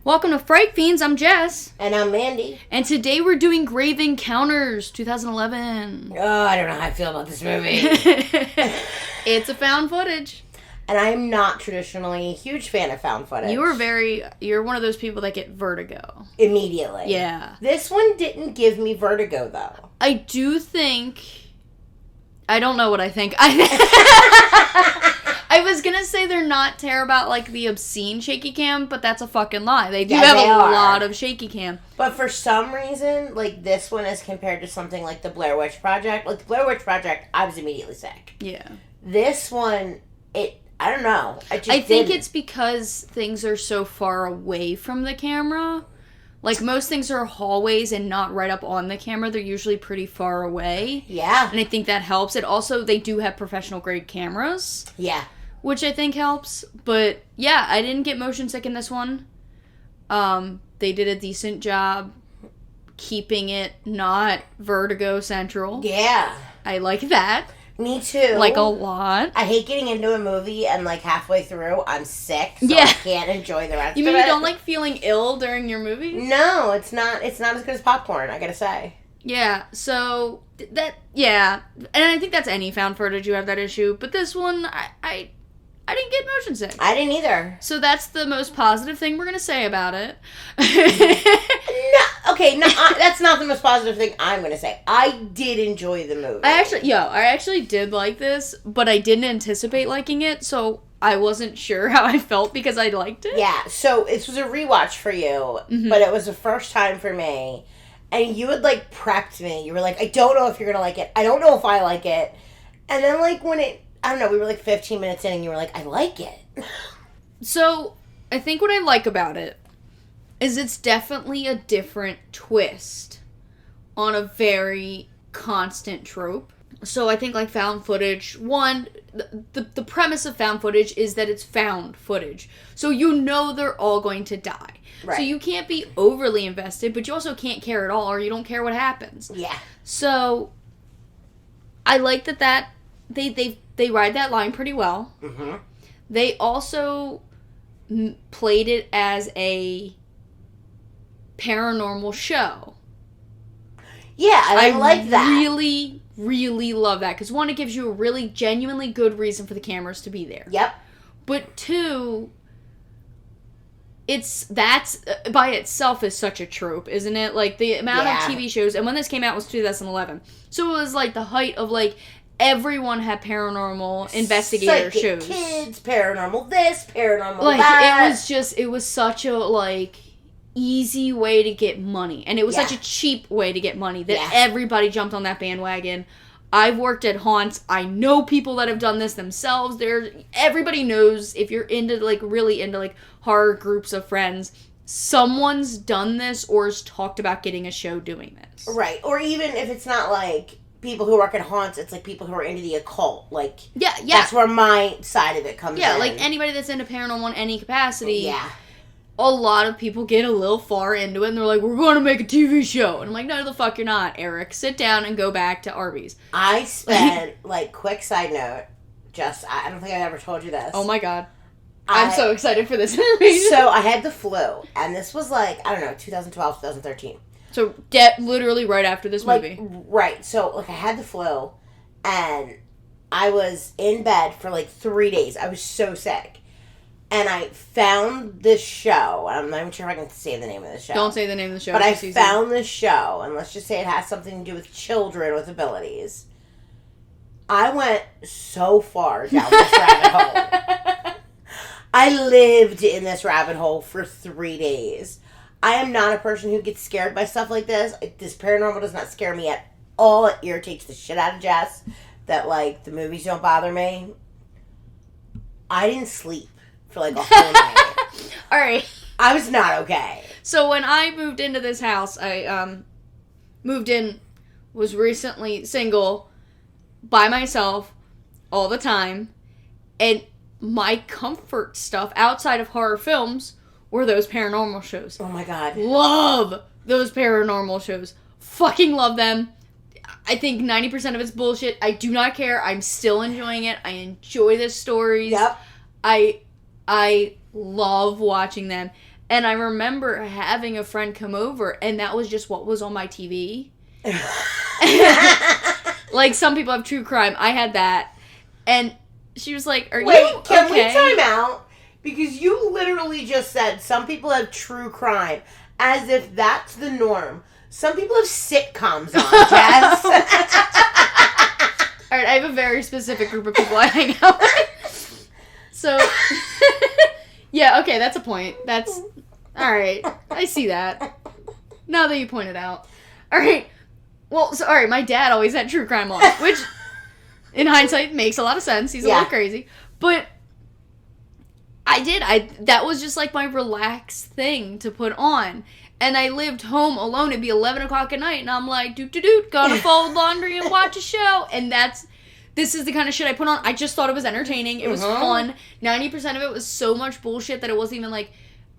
Welcome to Fright Fiends, I'm Jess. And I'm Mandy. And today we're doing Grave Encounters, 2011. Oh, I don't know how I feel about this movie. It's a found footage. And I'm not traditionally a huge fan of found footage. You're one of those people that get vertigo. Immediately. Yeah. This one didn't give me vertigo, though. I do think... I don't know what I think. I was gonna say they're not terrible about, like, the obscene shaky cam, but that's a fucking lie. They do have a lot of shaky cam. But for some reason, like, this one as compared to something like the Blair Witch Project, like, the Blair Witch Project, I was immediately sick. Yeah. This one, I don't know. I think it's because things are so far away from the camera. Like, most things are hallways and not right up on the camera. They're usually pretty far away. Yeah. And I think that helps. It also, they do have professional-grade cameras. Yeah. Which I think helps. But, yeah, I didn't get motion sick in this one. They did a decent job keeping it not vertigo central. Yeah. I like that. Me too. Like, a lot. I hate getting into a movie and, like, halfway through, I'm sick, so yeah. I can't enjoy the rest of it. You mean you don't like feeling ill during your movie? No, it's not as good as popcorn, I gotta say. Yeah, so, and I think that's any found footage you have that issue, but this one, I didn't get motion sick. I didn't either. So that's the most positive thing we're gonna say about it. That's not the most positive thing I'm gonna say. I did enjoy the movie. I actually did like this, but I didn't anticipate liking it, so I wasn't sure how I felt because I liked it. Yeah, so this was a rewatch for you, but it was the first time for me, and you had, like, prepped me. You were like, I don't know if you're gonna like it. I don't know if I like it. And then, like, when I don't know, we were, like, 15 minutes in, and you were like, I like it. So, I think what I like about it is it's definitely a different twist on a very constant trope. So I think, like, found footage, one, the premise of found footage is that it's found footage. So you know they're all going to die. Right. So you can't be overly invested, but you also can't care at all, or you don't care what happens. Yeah. So I like that they ride that line pretty well. Mm-hmm. They also played it as a paranormal show. Yeah, and I like that. I really, really love that. Because one, it gives you a really genuinely good reason for the cameras to be there. Yep. But two, that's by itself is such a trope, isn't it? Like, the amount of TV shows, and when this came out was 2011. So it was, like, the height of, like, everyone had paranormal investigator Psychic shows. Kids, paranormal this, paranormal like, that. It was such a, like, easy way to get money. And it was such a cheap way to get money that everybody jumped on that bandwagon. I've worked at haunts. I know people that have done this themselves. Everybody knows, if you're into, like, really into, like, horror groups of friends, someone's done this or has talked about getting a show doing this. Right. Or even if it's not, like, people who work at haunts, it's, like, people who are into the occult. Like, yeah. That's where my side of it comes in. Yeah, like, anybody that's into paranormal in any capacity. Yeah. A lot of people get a little far into it, and they're like, we're going to make a TV show. And I'm like, no, the fuck you're not, Eric. Sit down and go back to Arby's. I spent, like, quick side note, I don't think I've ever told you this. Oh my god. I'm so excited for this movie. So, I had the flu, and this was, like, I don't know, 2012, 2013. So, literally right after this movie. Right. So, like, I had the flu, and I was in bed for, like, 3 days. I was so sick. And I found this show. I'm not even sure if I can say the name of the show. Don't say the name of the show. But I found this show, and let's just say it has something to do with children with abilities. I went so far down this rabbit hole. I lived in this rabbit hole for 3 days. I am not a person who gets scared by stuff like this. This paranormal does not scare me at all. It irritates the shit out of Jess that, like, the movies don't bother me. I didn't sleep for, like, a whole night. Alright. I was not okay. So when I moved into this house, I was recently single, by myself, all the time, and my comfort stuff outside of horror films were those paranormal shows. Oh my god. Love those paranormal shows. Fucking love them. I think 90% of it's bullshit. I do not care. I'm still enjoying it. I enjoy the stories. Yep. I love watching them. And I remember having a friend come over, and that was just what was on my TV. Like, some people have true crime. I had that. And she was like, are you okay? Wait, can we time out? Because you literally just said some people have true crime, as if that's the norm. Some people have sitcoms on, Jess. Alright, I have a very specific group of people I hang out with. So, yeah, okay, that's a point. That's, alright, I see that. Now that you point it out. Alright, well, so, alright, my dad always had true crime on, which, in hindsight, makes a lot of sense. He's a little crazy. But that was just like my relaxed thing to put on. And I lived home alone. It'd be 11 o'clock at night, and I'm like, doot, gonna fold laundry and watch a show. And this is the kind of shit I put on. I just thought it was entertaining. It was fun. 90% of it was so much bullshit that it wasn't even, like,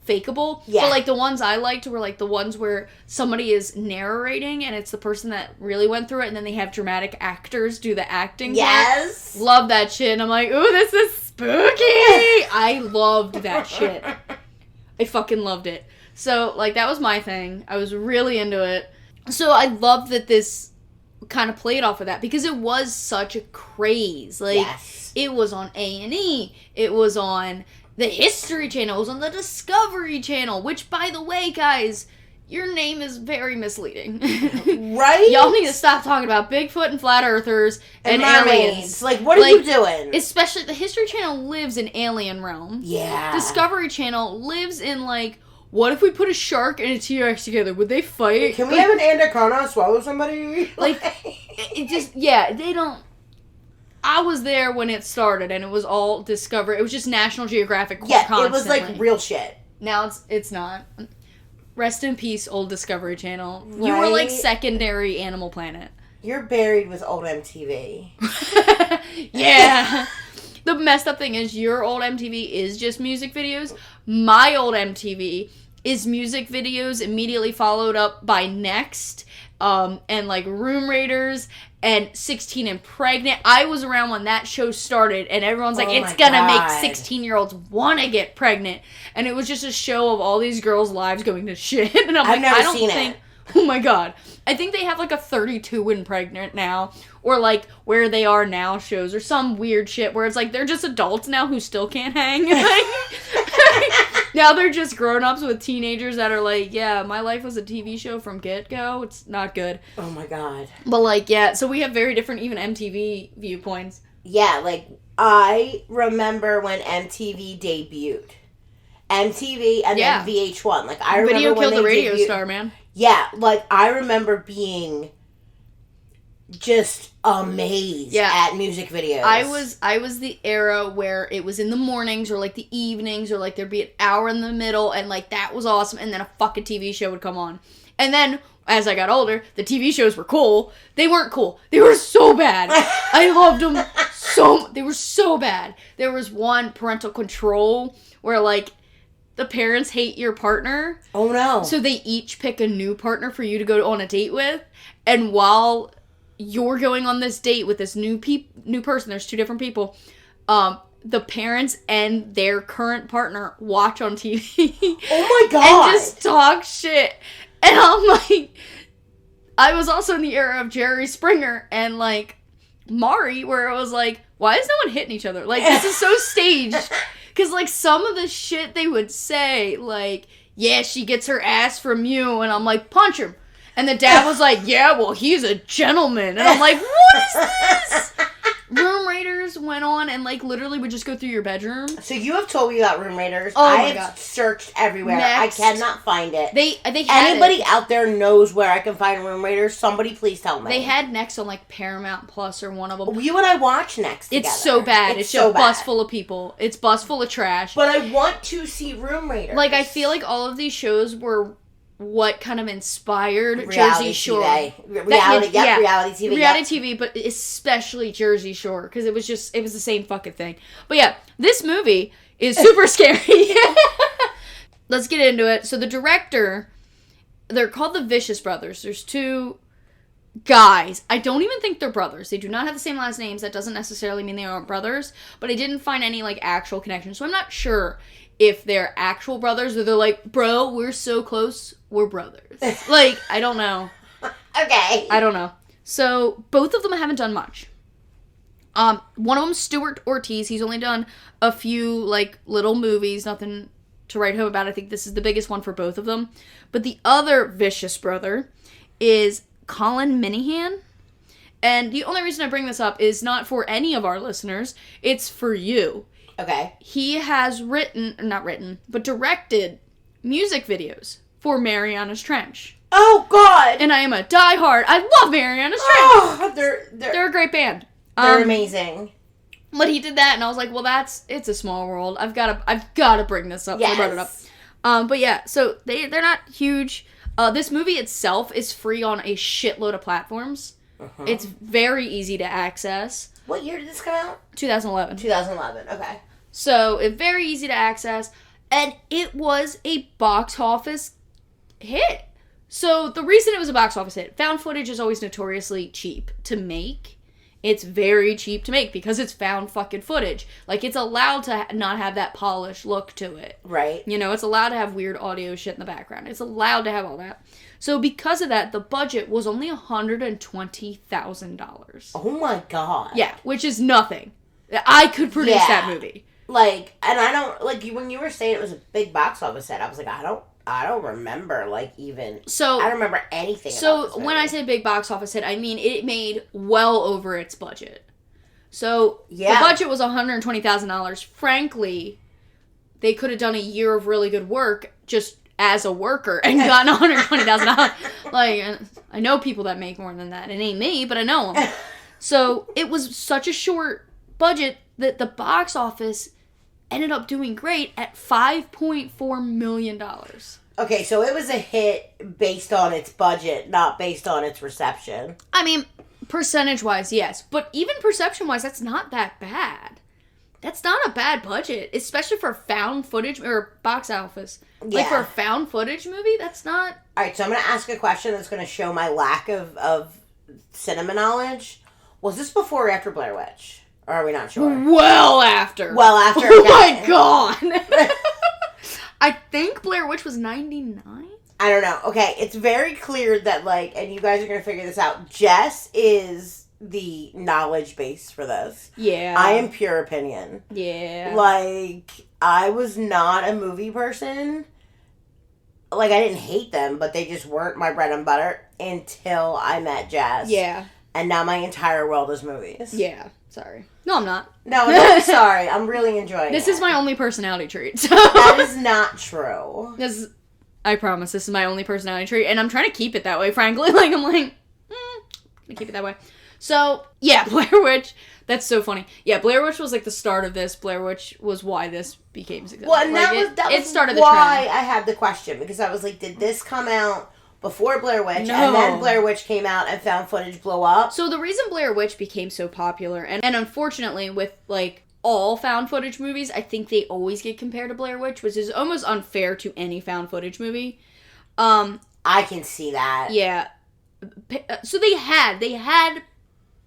fakeable. Yeah. But, like, the ones I liked were, like, the ones where somebody is narrating, and it's the person that really went through it, and then they have dramatic actors do the acting. Yes. Part. Love that shit. And I'm like, ooh, this is spooky. I loved that shit. I fucking loved it. So, like, that was my thing. I was really into it. So, I love that this kind of played off of that, because it was such a craze. Like, it was on A&E. It was on the History Channel. It was on the Discovery Channel, which, by the way, guys, your name is very misleading. Right? Y'all need to stop talking about Bigfoot and flat earthers and aliens. Like, what are you doing? Especially, the History Channel lives in alien realm. Yeah. Discovery Channel lives in, like, what if we put a shark and a T-Rex together? Would they fight? Can we have an anaconda swallow somebody? Like, it just, they don't. I was there when it started, and it was all Discovery. It was just National Geographic constantly. It was, like, real shit. Now it's not. Rest in peace, old Discovery Channel. Right? You were, like, secondary Animal Planet. You're buried with old MTV. Yeah. The messed up thing is your old MTV is just music videos. My old MTV is music videos immediately followed up by Next, and, like, Room Raiders, and 16 and Pregnant. I was around when that show started, and everyone's like, it's gonna make 16-year-olds want to get pregnant. And it was just a show of all these girls' lives going to shit. And I'm like, never I don't seen think... it. Oh my god. I think they have, like, a 32 and Pregnant now. Or, like, Where They Are Now shows. Or some weird shit where it's like, they're just adults now who still can't hang. Now they're just grown-ups with teenagers that are like, yeah, my life was a TV show from get-go. It's not good. Oh my god. But, like, yeah, so we have very different even MTV viewpoints. Yeah, like, I remember when MTV debuted. MTV and then VH1. Like, I remember Video when killed the radio star, man. Yeah, like, I remember being just amazed at music videos. I was the era where it was in the mornings or, like, the evenings or, like, there'd be an hour in the middle and, like, that was awesome, and then a fucking TV show would come on. And then, as I got older, the TV shows were cool. They weren't cool. They were so bad. I loved them they were so bad. There was one, Parental Control, where, like, the parents hate your partner. Oh, no. So they each pick a new partner for you to go on a date with. And while you're going on this date with this new person, there's two different people, the parents and their current partner watch on TV. Oh, my God. And just talk shit. And I'm like... I was also in the era of Jerry Springer and, like, Maury, where it was like, why is no one hitting each other? Like, this is so staged. Because, like, some of the shit they would say, like, yeah, she gets her ass from you, and I'm like, punch him. And the dad was like, yeah, well, he's a gentleman. And I'm like, what is this? Room Raiders went on and, like, literally would just go through your bedroom. So you have told me about Room Raiders. Oh, I my have God. searched everywhere. Next. I cannot find it. They Anybody out there knows where I can find Room Raiders? Somebody please tell me. They had Next on, like, Paramount Plus or one of them. You and I watch Next together. It's so bad. It's so just bus full of people. It's bus full of trash. But I want to see Room Raiders. Like, I feel like all of these shows were what kind of inspired reality Jersey Shore. Reality TV. Reality TV, but especially Jersey Shore, because it was the same fucking thing. But yeah, this movie is super scary. Let's get into it. So the director, they're called the Vicious Brothers. There's two guys. I don't even think they're brothers. They do not have the same last names. That doesn't necessarily mean they aren't brothers, but I didn't find any, like, actual connection. So I'm not sure if they're actual brothers or they're like, bro, we're so close, we're brothers. Like, I don't know. Okay. I don't know. So, both of them haven't done much. One of them's Stuart Ortiz. He's only done a few, like, little movies, nothing to write home about. I think this is the biggest one for both of them. But the other vicious brother is Colin Minihan. And the only reason I bring this up is not for any of our listeners. It's for you. Okay. He has directed music videos for Mariana's Trench. Oh, God! And I am a diehard. I love Mariana's Trench. Oh, They're a great band. They're amazing. But he did that, and I was like, well, it's a small world. I've got to bring this up. Yes. I brought it up. But yeah, so they're not huge. This movie itself is free on a shitload of platforms. Uh-huh. It's very easy to access. What year did this come out? 2011. 2011, okay. So, it's very easy to access, and it was a box office hit. So, the reason it was a box office hit, found footage is always notoriously cheap to make. It's very cheap to make because it's found fucking footage. Like, it's allowed to not have that polished look to it. Right. You know, it's allowed to have weird audio shit in the background. It's allowed to have all that. So, because of that, the budget was only $120,000. Oh my God. Yeah, which is nothing. I could produce that movie. Like, and I don't, like, when you were saying it was a big box office hit, I was like, I don't remember, like, even, I don't remember anything about this movie. When I say big box office hit, I mean it made well over its budget. So, the budget was $120,000. Frankly, they could have done a year of really good work just as a worker and gotten $120,000. Like, I know people that make more than that. It ain't me, but I know them. So, it was such a short budget that the box office ended up doing great at $5.4 million. Okay, so it was a hit based on its budget, not based on its reception. I mean, percentage-wise, yes. But even perception-wise, that's not that bad. That's not a bad budget, especially for found footage or box office. Yeah. Like, for a found footage movie, that's not... Alright, so I'm going to ask a question that's going to show my lack of cinema knowledge. Was this before or after Blair Witch? Or are we not sure? Well after. Oh my God. I think Blair Witch was 99? I don't know. Okay, it's very clear that, like, and you guys are going to figure this out, Jess is the knowledge base for this. Yeah. I am pure opinion. Yeah. Like, I was not a movie person. Like, I didn't hate them, but they just weren't my bread and butter until I met Jess. Yeah. And now my entire world is movies. Yeah. Sorry. No, I'm not. No, I'm sorry. I'm really enjoying This is my only personality trait. So. That is not true. I promise, this is my only personality trait, and I'm trying to keep it that way, frankly. Like, I'm like, gonna keep it that way. So, yeah, Blair Witch. That's so funny. Yeah, Blair Witch was, like, the start of this. Blair Witch was why this became successful. Well, and like, that was started why the trend. I had the question, because I was like, did this come out before Blair Witch, No. and then Blair Witch came out and found footage blew up? So the reason Blair Witch became so popular, and unfortunately with, like, all found footage movies, I think they always get compared to Blair Witch, which is almost unfair to any found footage movie. I can see that. Yeah. So they had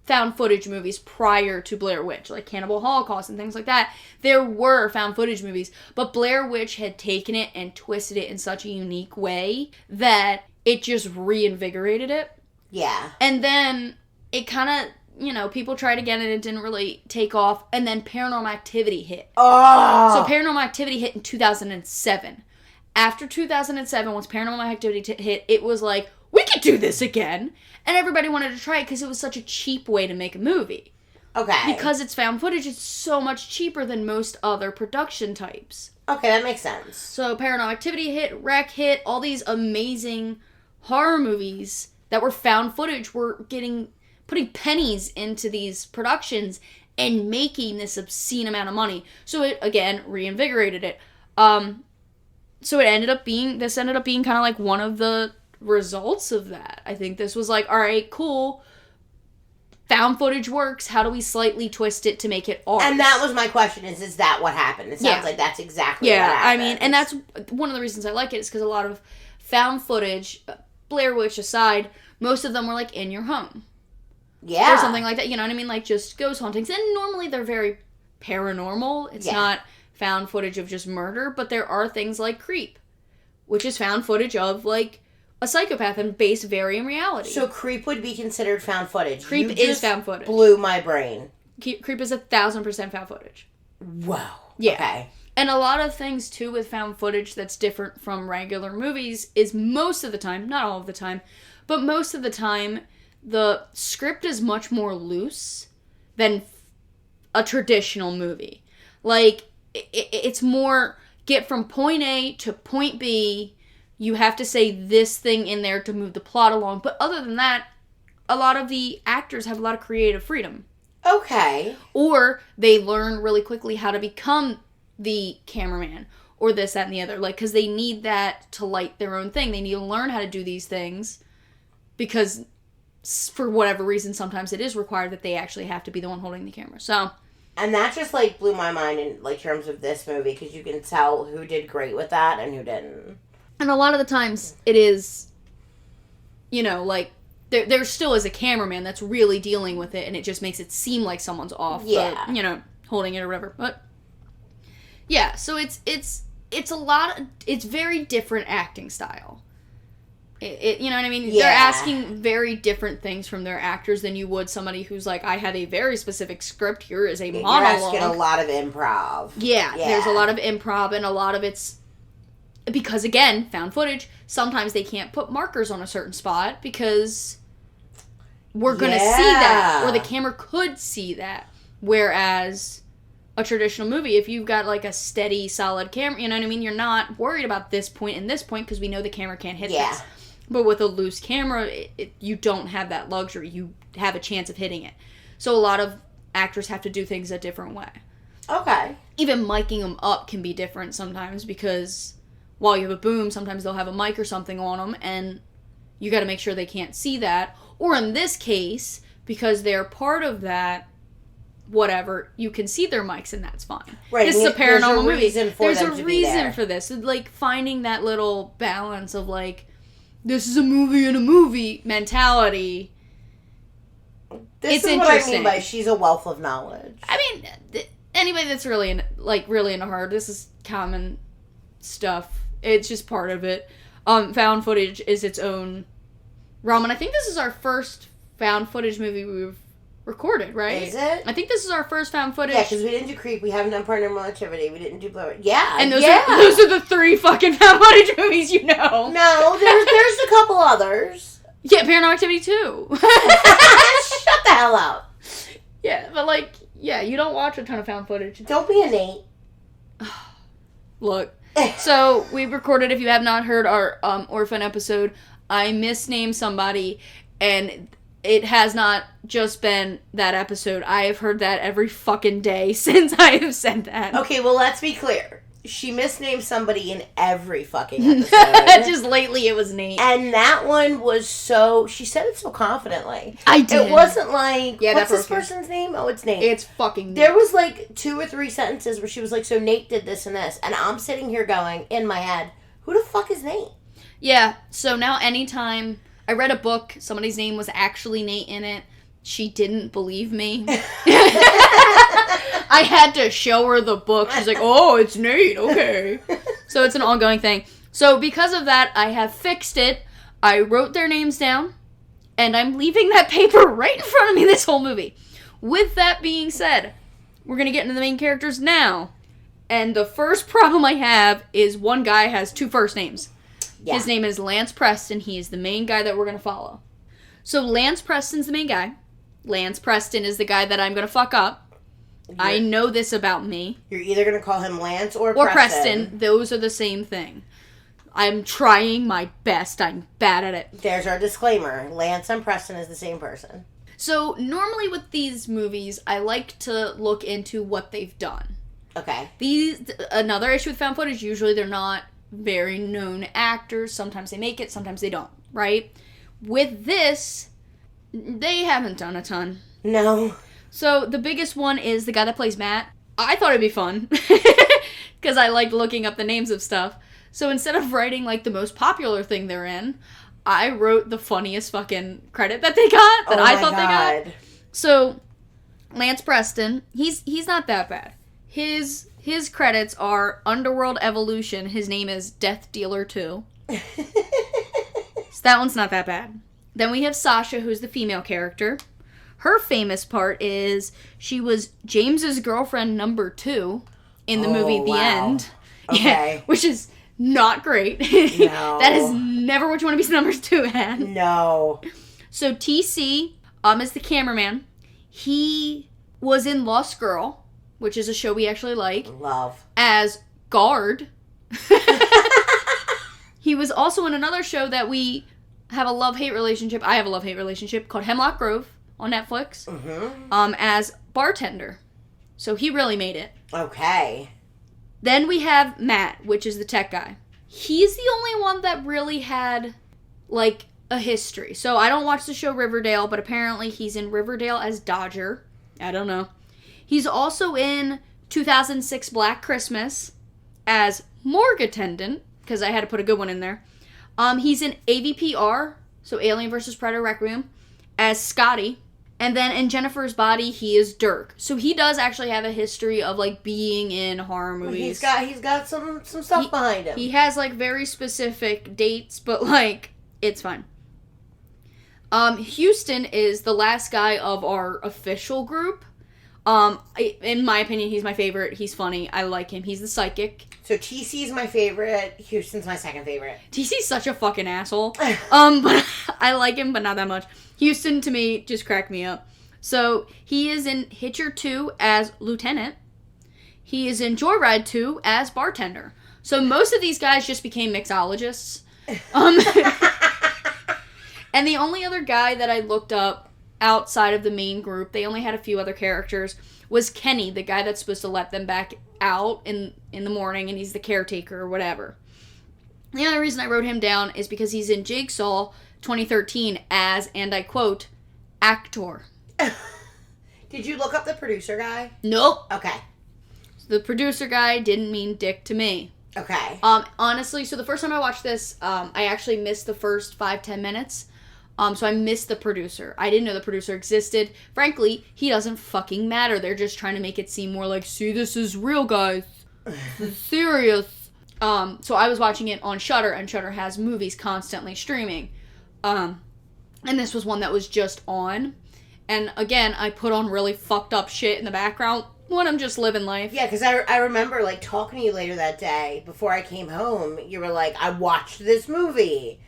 found footage movies prior to Blair Witch, like Cannibal Holocaust and things like that. There were found footage movies, but Blair Witch had taken it and twisted it in such a unique way that it just reinvigorated it. Yeah. And then it kind of, people tried again and it didn't really take off. And then Paranormal Activity hit. Oh! So Paranormal Activity hit in 2007. After 2007, once Paranormal Activity hit, it was like, we could do this again. And everybody wanted to try it because it was such a cheap way to make a movie. Okay. Because it's found footage, it's so much cheaper than most other production types. Okay, that makes sense. So Paranormal Activity hit, Wreck hit, all these amazing horror movies that were found footage were putting pennies into these productions and making this obscene amount of money. So it, again, reinvigorated it. So it ended up being kind of like one of the results of that. I think this was like, all right, cool. Found footage works. How do we slightly twist it to make it ours? And that was my question, is that what happened? It sounds like that's exactly what happened. I mean, and that's one of the reasons I like it is because a lot of found footage, Blair Witch aside, most of them were like in your home. Yeah. Or something like that, you know what I mean? Like just ghost hauntings. And normally they're very paranormal. It's not found footage of just murder, but there are things like Creep, which is found footage of, like, a psychopath and based very in reality. So Creep would be considered found footage. Creep is found footage. Blew my brain. Creep is 1,000% found footage. Whoa. Yeah. Okay. And a lot of things, too, with found footage that's different from regular movies is most of the time, not all of the time, but most of the time, the script is much more loose than a traditional movie. Like, it's more get from point A to point B. You have to say this thing in there to move the plot along. But other than that, a lot of the actors have a lot of creative freedom. Okay. Or they learn really quickly how to become the cameraman or this, that, and the other. Like, because they need that to light their own thing. They need to learn how to do these things because for whatever reason, sometimes it is required that they actually have to be the one holding the camera. So... And that just, like, blew my mind in, like, terms of this movie, because you can tell who did great with that and who didn't. And a lot of the times, it is, you know, like, there still is a cameraman that's really dealing with it, and it just makes it seem like someone's off, yeah. you know, holding it or whatever. But, yeah, so it's a lot, it's very different acting style. You know what I mean? Yeah. They're asking very different things from their actors than you would somebody who's like, I have a very specific script. Here is a monologue. You're asking a lot of improv. Yeah, there's a lot of improv, and a lot of it's... Because, again, found footage, sometimes they can't put markers on a certain spot because we're going to see that. Or the camera could see that. Whereas a traditional movie, if you've got, like, a steady, solid camera, you know what I mean? You're not worried about this point and this point because we know the camera can't hit this. But with a loose camera, you don't have that luxury. You have a chance of hitting it. So a lot of actors have to do things a different way. Okay. Even miking them up can be different sometimes because while you have a boom, sometimes they'll have a mic or something on them, and you got to make sure they can't see that. Or in this case, because they're part of that, whatever, you can see their mics, and that's fine. Right. This is a paranormal movie. There's a reason for this. Like, finding that little balance of, like, this is a movie in a movie mentality. This is what I mean by she's a wealth of knowledge. I mean, anybody that's really into horror, this is common stuff. It's just part of it. Found footage is its own realm, and I think this is our first found footage movie we've recorded, right? Is it? I think this is our first found footage. Yeah, because we didn't do Creep, we haven't done Paranormal Activity, we didn't do Blow. Yeah, and those are the 3 fucking found footage movies you know. No, there's a couple others. Yeah, Paranormal Activity 2. Shut the hell up. Yeah, but like, yeah, you don't watch a ton of found footage. Don't be a Nate. Look, so we recorded, if you have not heard our Orphan episode, I misnamed somebody, and it has not just been that episode. I have heard that every fucking day since I have said that. Okay, well, let's be clear. She misnamed somebody in every fucking episode. Just lately it was Nate. And that one was so... She said it so confidently. I did. It wasn't like... Yeah, what's this person's name? Oh, it's Nate. It's fucking Nate. There was like 2 or 3 sentences where she was like, so Nate did this and this. And I'm sitting here going, in my head, who the fuck is Nate? Yeah, so now anytime... I read a book, somebody's name was actually Nate in it. She didn't believe me. I had to show her the book. She's like, oh, it's Nate, okay. So it's an ongoing thing. So because of that, I have fixed it. I wrote their names down, and I'm leaving that paper right in front of me this whole movie. With that being said, we're going to get into the main characters now. And the first problem I have is one guy has 2 first names. Yeah. His name is Lance Preston. He is the main guy that we're going to follow. So Lance Preston's the main guy. Lance Preston is the guy that I'm going to fuck up. I know this about me. You're either going to call him Lance or Preston. Those are the same thing. I'm trying my best. I'm bad at it. There's our disclaimer. Lance and Preston is the same person. So normally with these movies, I like to look into what they've done. Okay. Another issue with found footage, usually they're not very known actors. Sometimes they make it, sometimes they don't, right? With this, they haven't done a ton. No. So the biggest one is the guy that plays Matt. I thought it'd be fun because I like looking up the names of stuff. So instead of writing like the most popular thing they're in, I wrote the funniest fucking credit that they got, that I thought they got. So Lance Preston, he's not that bad. his credits are Underworld Evolution. His name is Death Dealer 2. So that one's not that bad. Then we have Sasha, who's the female character. Her famous part is she was James's girlfriend number 2 in the movie The End. Okay. Yeah, which is not great. No. That is never what you want to be number 2 at. No. So TC is the cameraman. He was in Lost Girl, which is a show we actually like. Love. As Guard. He was also in another show that we have a love-hate relationship. I have a love-hate relationship called Hemlock Grove on Netflix. Mm-hmm. As bartender. So he really made it. Okay. Then we have Matt, which is the tech guy. He's the only one that really had, like, a history. So I don't watch the show Riverdale, but apparently he's in Riverdale as Dodger. I don't know. He's also in 2006 Black Christmas as morgue attendant, because I had to put a good one in there. He's in AVPR, so Alien vs. Predator Requiem, as Scotty. And then in Jennifer's Body, he is Dirk. So he does actually have a history of, like, being in horror movies. He's got some stuff behind him. He has, like, very specific dates, but, like, it's fine. Houston is the last guy of our official group. In my opinion, he's my favorite. He's funny. I like him. He's the psychic. So TC's my favorite. Houston's my second favorite. TC's such a fucking asshole. But I like him, but not that much. Houston, to me, just cracked me up. So, he is in Hitcher 2 as Lieutenant. He is in Joyride 2 as Bartender. So, most of these guys just became mixologists. And the only other guy that I looked up outside of the main group, they only had a few other characters, was Kenny, the guy that's supposed to let them back out in the morning, and he's the caretaker or whatever. The only reason I wrote him down is because he's in Jigsaw 2013 as, and I quote, actor. Did you look up the producer guy? Nope. Okay. The producer guy didn't mean dick to me. Okay. Honestly, so the first time I watched this, I actually missed the first 5-10 minutes. So I missed the producer. I didn't know the producer existed. Frankly, he doesn't fucking matter. They're just trying to make it seem more like, see, this is real, guys. This is serious. So I was watching it on Shudder, and Shudder has movies constantly streaming. And this was one that was just on. And again, I put on really fucked up shit in the background when I'm just living life. Yeah, because I remember, like, talking to you later that day, before I came home, you were like, I watched this movie,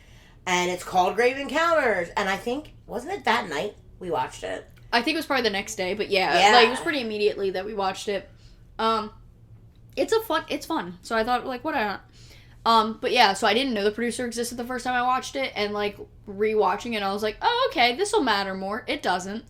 and it's called Grave Encounters, and I think, wasn't it that night we watched it? I think it was probably the next day, but yeah. Like, it was pretty immediately that we watched it. It's fun, so I thought, like, whatever. But yeah, so I didn't know the producer existed the first time I watched it, and, like, rewatching it, I was like, oh, okay, this'll matter more. It doesn't.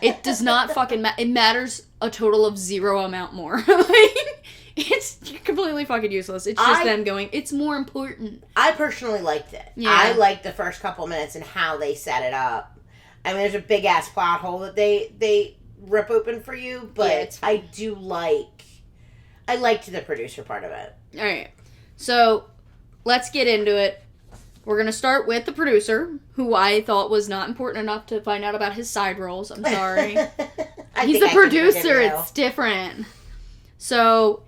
It does not fucking matter. It matters a total of 0 amount more. Like, it's completely fucking useless. It's just them going, it's more important. I personally liked it. Yeah. I liked the first couple minutes and how they set it up. I mean, there's a big-ass plot hole that they rip open for you, but yeah, I liked the producer part of it. Alright. So, let's get into it. We're going to start with the producer, who I thought was not important enough to find out about his side roles. I'm sorry. He's a producer. It's different. So,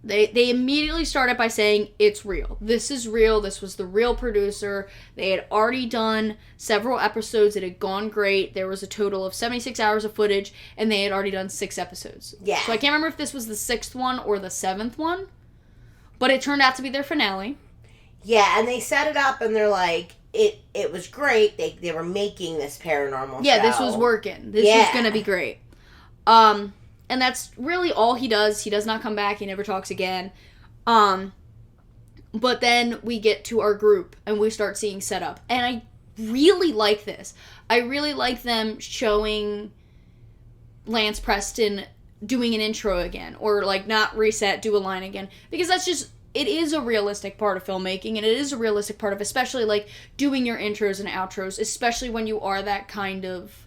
they immediately started by saying, it's real. This is real. This was the real producer. They had already done several episodes. It had gone great. There was a total of 76 hours of footage, and they had already done 6 episodes. Yeah. So, I can't remember if this was the 6th one or the 7th one. But it turned out to be their finale. Yeah, and they set it up, and they're like, it was great. They were making this paranormal show. Yeah, this was working. This was going to be great. And that's really all he does. He does not come back. He never talks again. But then we get to our group, and we start seeing setup. And I really like this. I really like them showing Lance Preston doing an intro again, or like not reset, do a line again, because that's just, it is a realistic part of filmmaking, and it is a realistic part of especially like doing your intros and outros, especially when you are that kind of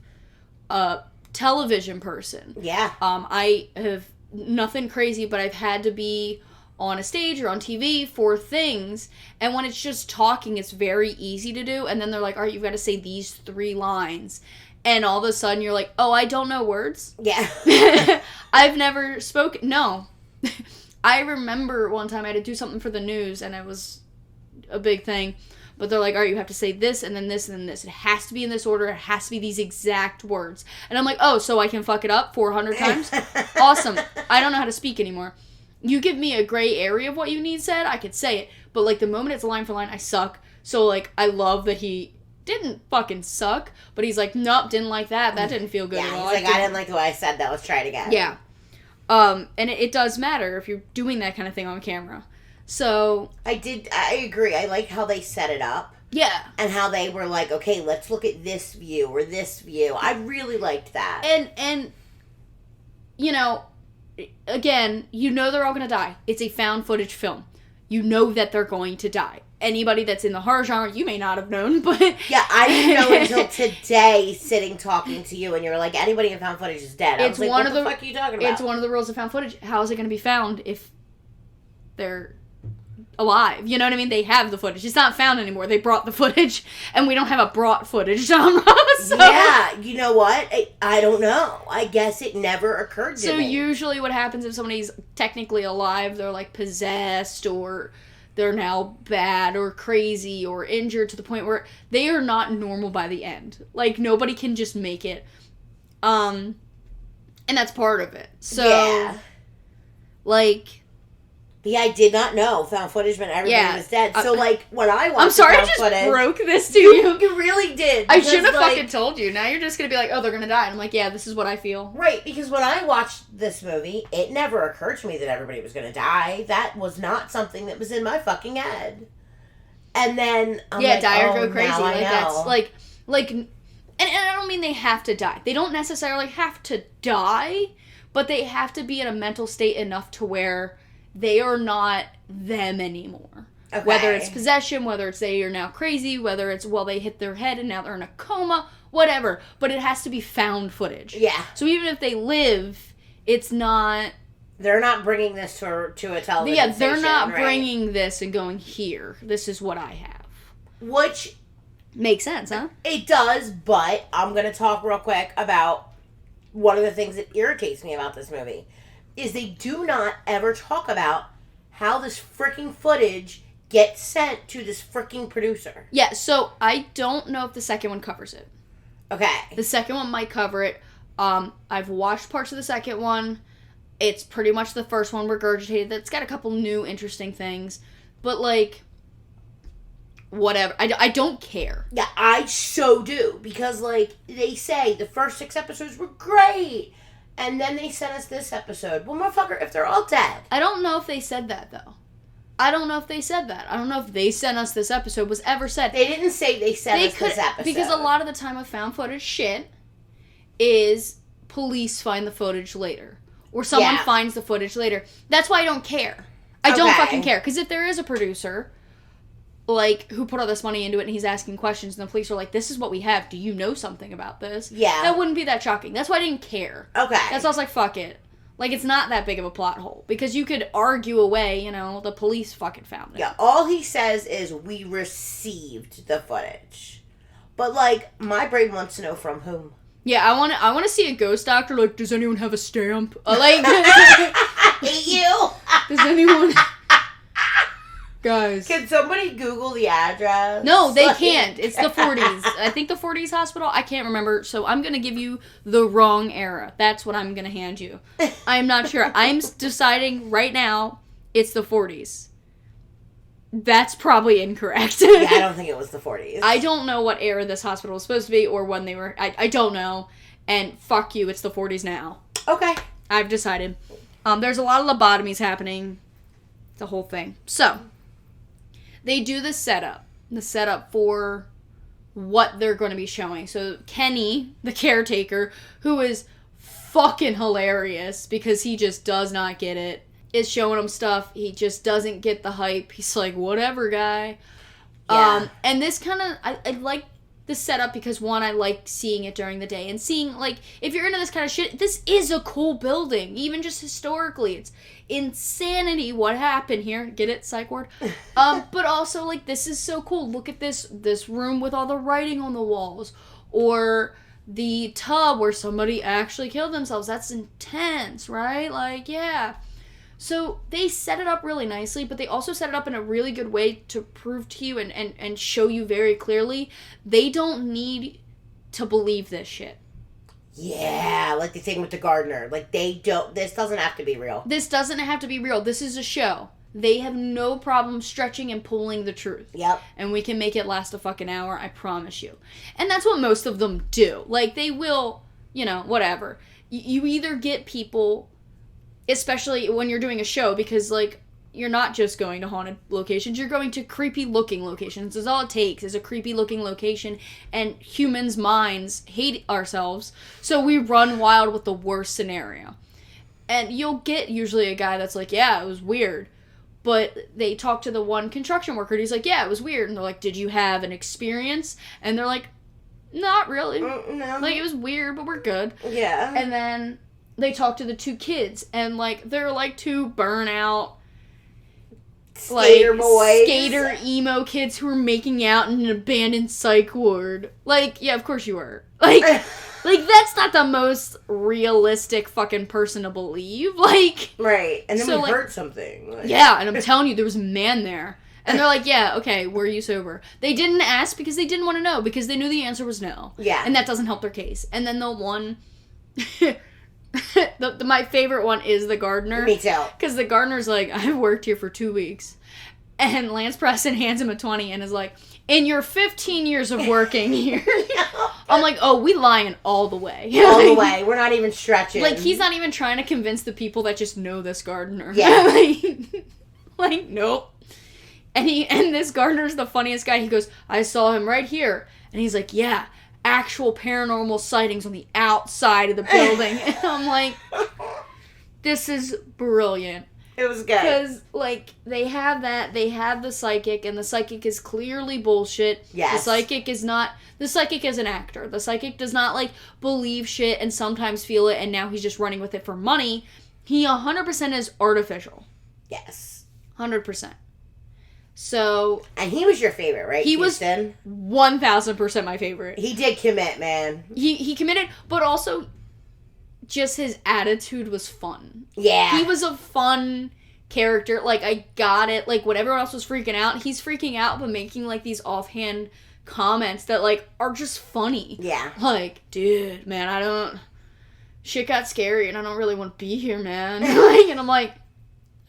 television person. Yeah. I have nothing crazy, but I've had to be on a stage or on TV for things, and when it's just talking, it's very easy to do, and then they're like, all right, you've got to say these 3 lines. And all of a sudden, you're like, oh, I don't know words. Yeah. I've never spoken. No. I remember one time I had to do something for the news, and it was a big thing. But they're like, all right, you have to say this, and then this, and then this. It has to be in this order. It has to be these exact words. And I'm like, oh, so I can fuck it up 400 times? Awesome. I don't know how to speak anymore. You give me a gray area of what you need said, I could say it. But, like, the moment it's line for line, I suck. So, like, I love that he didn't fucking suck. But he's like, nope, didn't like that. That didn't feel good at all. He's like, I didn't like the way I said that. Let's try it again. Yeah. And it does matter if you're doing that kind of thing on camera. So I agree. I like how they set it up. Yeah. And how they were like, okay, let's look at this view or this view. I really liked that. And you know, again, you know they're all going to die. It's a found footage film. You know that they're going to die. Anybody that's in the horror genre, you may not have known, but... Yeah, I didn't know until today, sitting talking to you, and you were like, anybody in found footage is dead. I was like, what the fuck are you talking about? It's one of the rules of found footage. How is it going to be found if they're alive? You know what I mean? They have the footage. It's not found anymore. They brought the footage, and we don't have a brought footage genre. So. Yeah, you know what? I don't know. I guess it never occurred to me. So usually what happens if somebody's technically alive, they're like possessed, or they're now bad or crazy or injured to the point where they are not normal by the end. Like, nobody can just make it. And that's part of it. So, yeah. Like... Yeah, I did not know found footage meant everybody was dead. So, like, when I watched I'm sorry found I just footage, broke this to you. You really did. I should have fucking told you. Now you're just going to be like, oh, they're going to die. And I'm like, yeah, this is what I feel. Right, because when I watched this movie, it never occurred to me that everybody was going to die. That was not something that was in my fucking head. And then I'm like, die or oh, go crazy. Now I know. That's like, and I don't mean they have to die. They don't necessarily have to die, but they have to be in a mental state enough to where they are not them anymore. Okay. Whether it's possession, whether it's they are now crazy, whether it's, well, they hit their head and now they're in a coma, whatever. But it has to be found footage. Yeah. So even if they live, it's not... They're not bringing this to a television Yeah, they're station, not right? bringing this and going, here, this is what I have. Which... Makes sense, huh? It does, but I'm going to talk real quick about one of the things that irritates me about this movie. Is they do not ever talk about how this freaking footage gets sent to this freaking producer. Yeah, so I don't know if the second one covers it. Okay. The second one might cover it. I've watched parts of the second one. It's pretty much the first one regurgitated. It's got a couple new interesting things. But, like, whatever. I don't care. Yeah, I so do. Because, like, they say the first 6 episodes were great. And then they sent us this episode. Well, motherfucker, if they're all dead. I don't know if they said that, though. I don't know if they said that. I don't know if they sent us this episode was ever said. They didn't say they sent us this episode. Because a lot of the time with found footage shit is police find the footage later. Or someone finds the footage later. That's why I don't care. I don't fucking care. Because if there is a producer... like, who put all this money into it and he's asking questions and the police are like, this is what we have. Do you know something about this? Yeah. That wouldn't be that shocking. That's why I didn't care. Okay. That's why I was like, fuck it. Like, it's not that big of a plot hole. Because you could argue away, the police fucking found it. Yeah, all he says is, we received the footage. But, like, my brain wants to know from whom. Yeah, I want to see a ghost doctor, like, does anyone have a stamp? Like, I hate you! Does anyone... Guys. Can somebody Google the address? No, they can't. It's the 40s. I think the 40s hospital. I can't remember. So I'm going to give you the wrong era. That's what I'm going to hand you. I'm not sure. I'm deciding right now it's the 40s. That's probably incorrect. Yeah, I don't think it was the 40s. I don't know what era this hospital was supposed to be or when they were. I don't know. And fuck you, it's the 40s now. Okay. I've decided. There's a lot of lobotomies happening. The whole thing. So... they do the setup for what they're going to be showing. So Kenny, the caretaker, who is fucking hilarious because he just does not get it, is showing him stuff. He just doesn't get the hype. He's like, whatever, guy. Yeah. And this kind of, I like the setup because, one, I like seeing it during the day and seeing, like, if you're into this kind of shit, this is a cool building, even just historically. It's insanity what happened here. Get it? Psych ward? But also, like, this is so cool. Look at this room with all the writing on the walls. Or the tub where somebody actually killed themselves. That's intense, right? Like, yeah. So they set it up really nicely, but they also set it up in a really good way to prove to you and show you very clearly they don't need to believe this shit. Yeah, like the thing with the gardener. Like, this doesn't have to be real. This doesn't have to be real. This is a show. They have no problem stretching and pulling the truth. Yep. And we can make it last a fucking hour, I promise you. And that's what most of them do. Like, they will, whatever. You either get people, especially when you're doing a show, because, like, you're not just going to haunted locations, you're going to creepy-looking locations. That's all it takes, is a creepy-looking location, and humans' minds hate ourselves, so we run wild with the worst scenario. And you'll get usually a guy that's like, yeah, it was weird. But they talk to the one construction worker, and he's like, yeah, it was weird. And they're like, did you have an experience? And they're like, not really. No. Like, it was weird, but we're good. Yeah. And then they talk to the two kids, and, like, they're, like, two burnout, skater boys. Skater emo kids who were making out in an abandoned psych ward. Like, yeah, of course you were. Like, that's not the most realistic fucking person to believe. Like, right. And then so, we like, heard something. Like. Yeah, and I'm telling you, there was a man there. And they're like, yeah, okay, were you sober? They didn't ask because they didn't want to know, because they knew the answer was no. Yeah. And that doesn't help their case. And then the one... my favorite one is the gardener. Me too. Because the gardener's like, I've worked here for 2 weeks. And Lance Preston hands him a 20 and is like, in your 15 years of working here. I'm like, oh, we lying all the way. All the way. We're not even stretching. Like, he's not even trying to convince the people that just know this gardener. Yeah. like, nope. And this gardener's the funniest guy. He goes, I saw him right here. And he's like, yeah, actual paranormal sightings on the outside of the building. And I'm like, this is brilliant. It was good. Because, like, they have that. They have the psychic, and the psychic is clearly bullshit. Yes. The psychic is an actor. The psychic does not, like, believe shit and sometimes feel it, and now he's just running with it for money. He 100% is artificial. Yes. 100%. So... And he was your favorite, right, He Houston? was 1,000% my favorite. He did commit, man. He committed, but also... just his attitude was fun. Yeah. He was a fun character. Like, I got it. Like, when everyone else was freaking out, he's freaking out, but making, like, these offhand comments that, like, are just funny. Yeah. Like, dude, man, shit got scary, and I don't really want to be here, man. Like, and I'm like,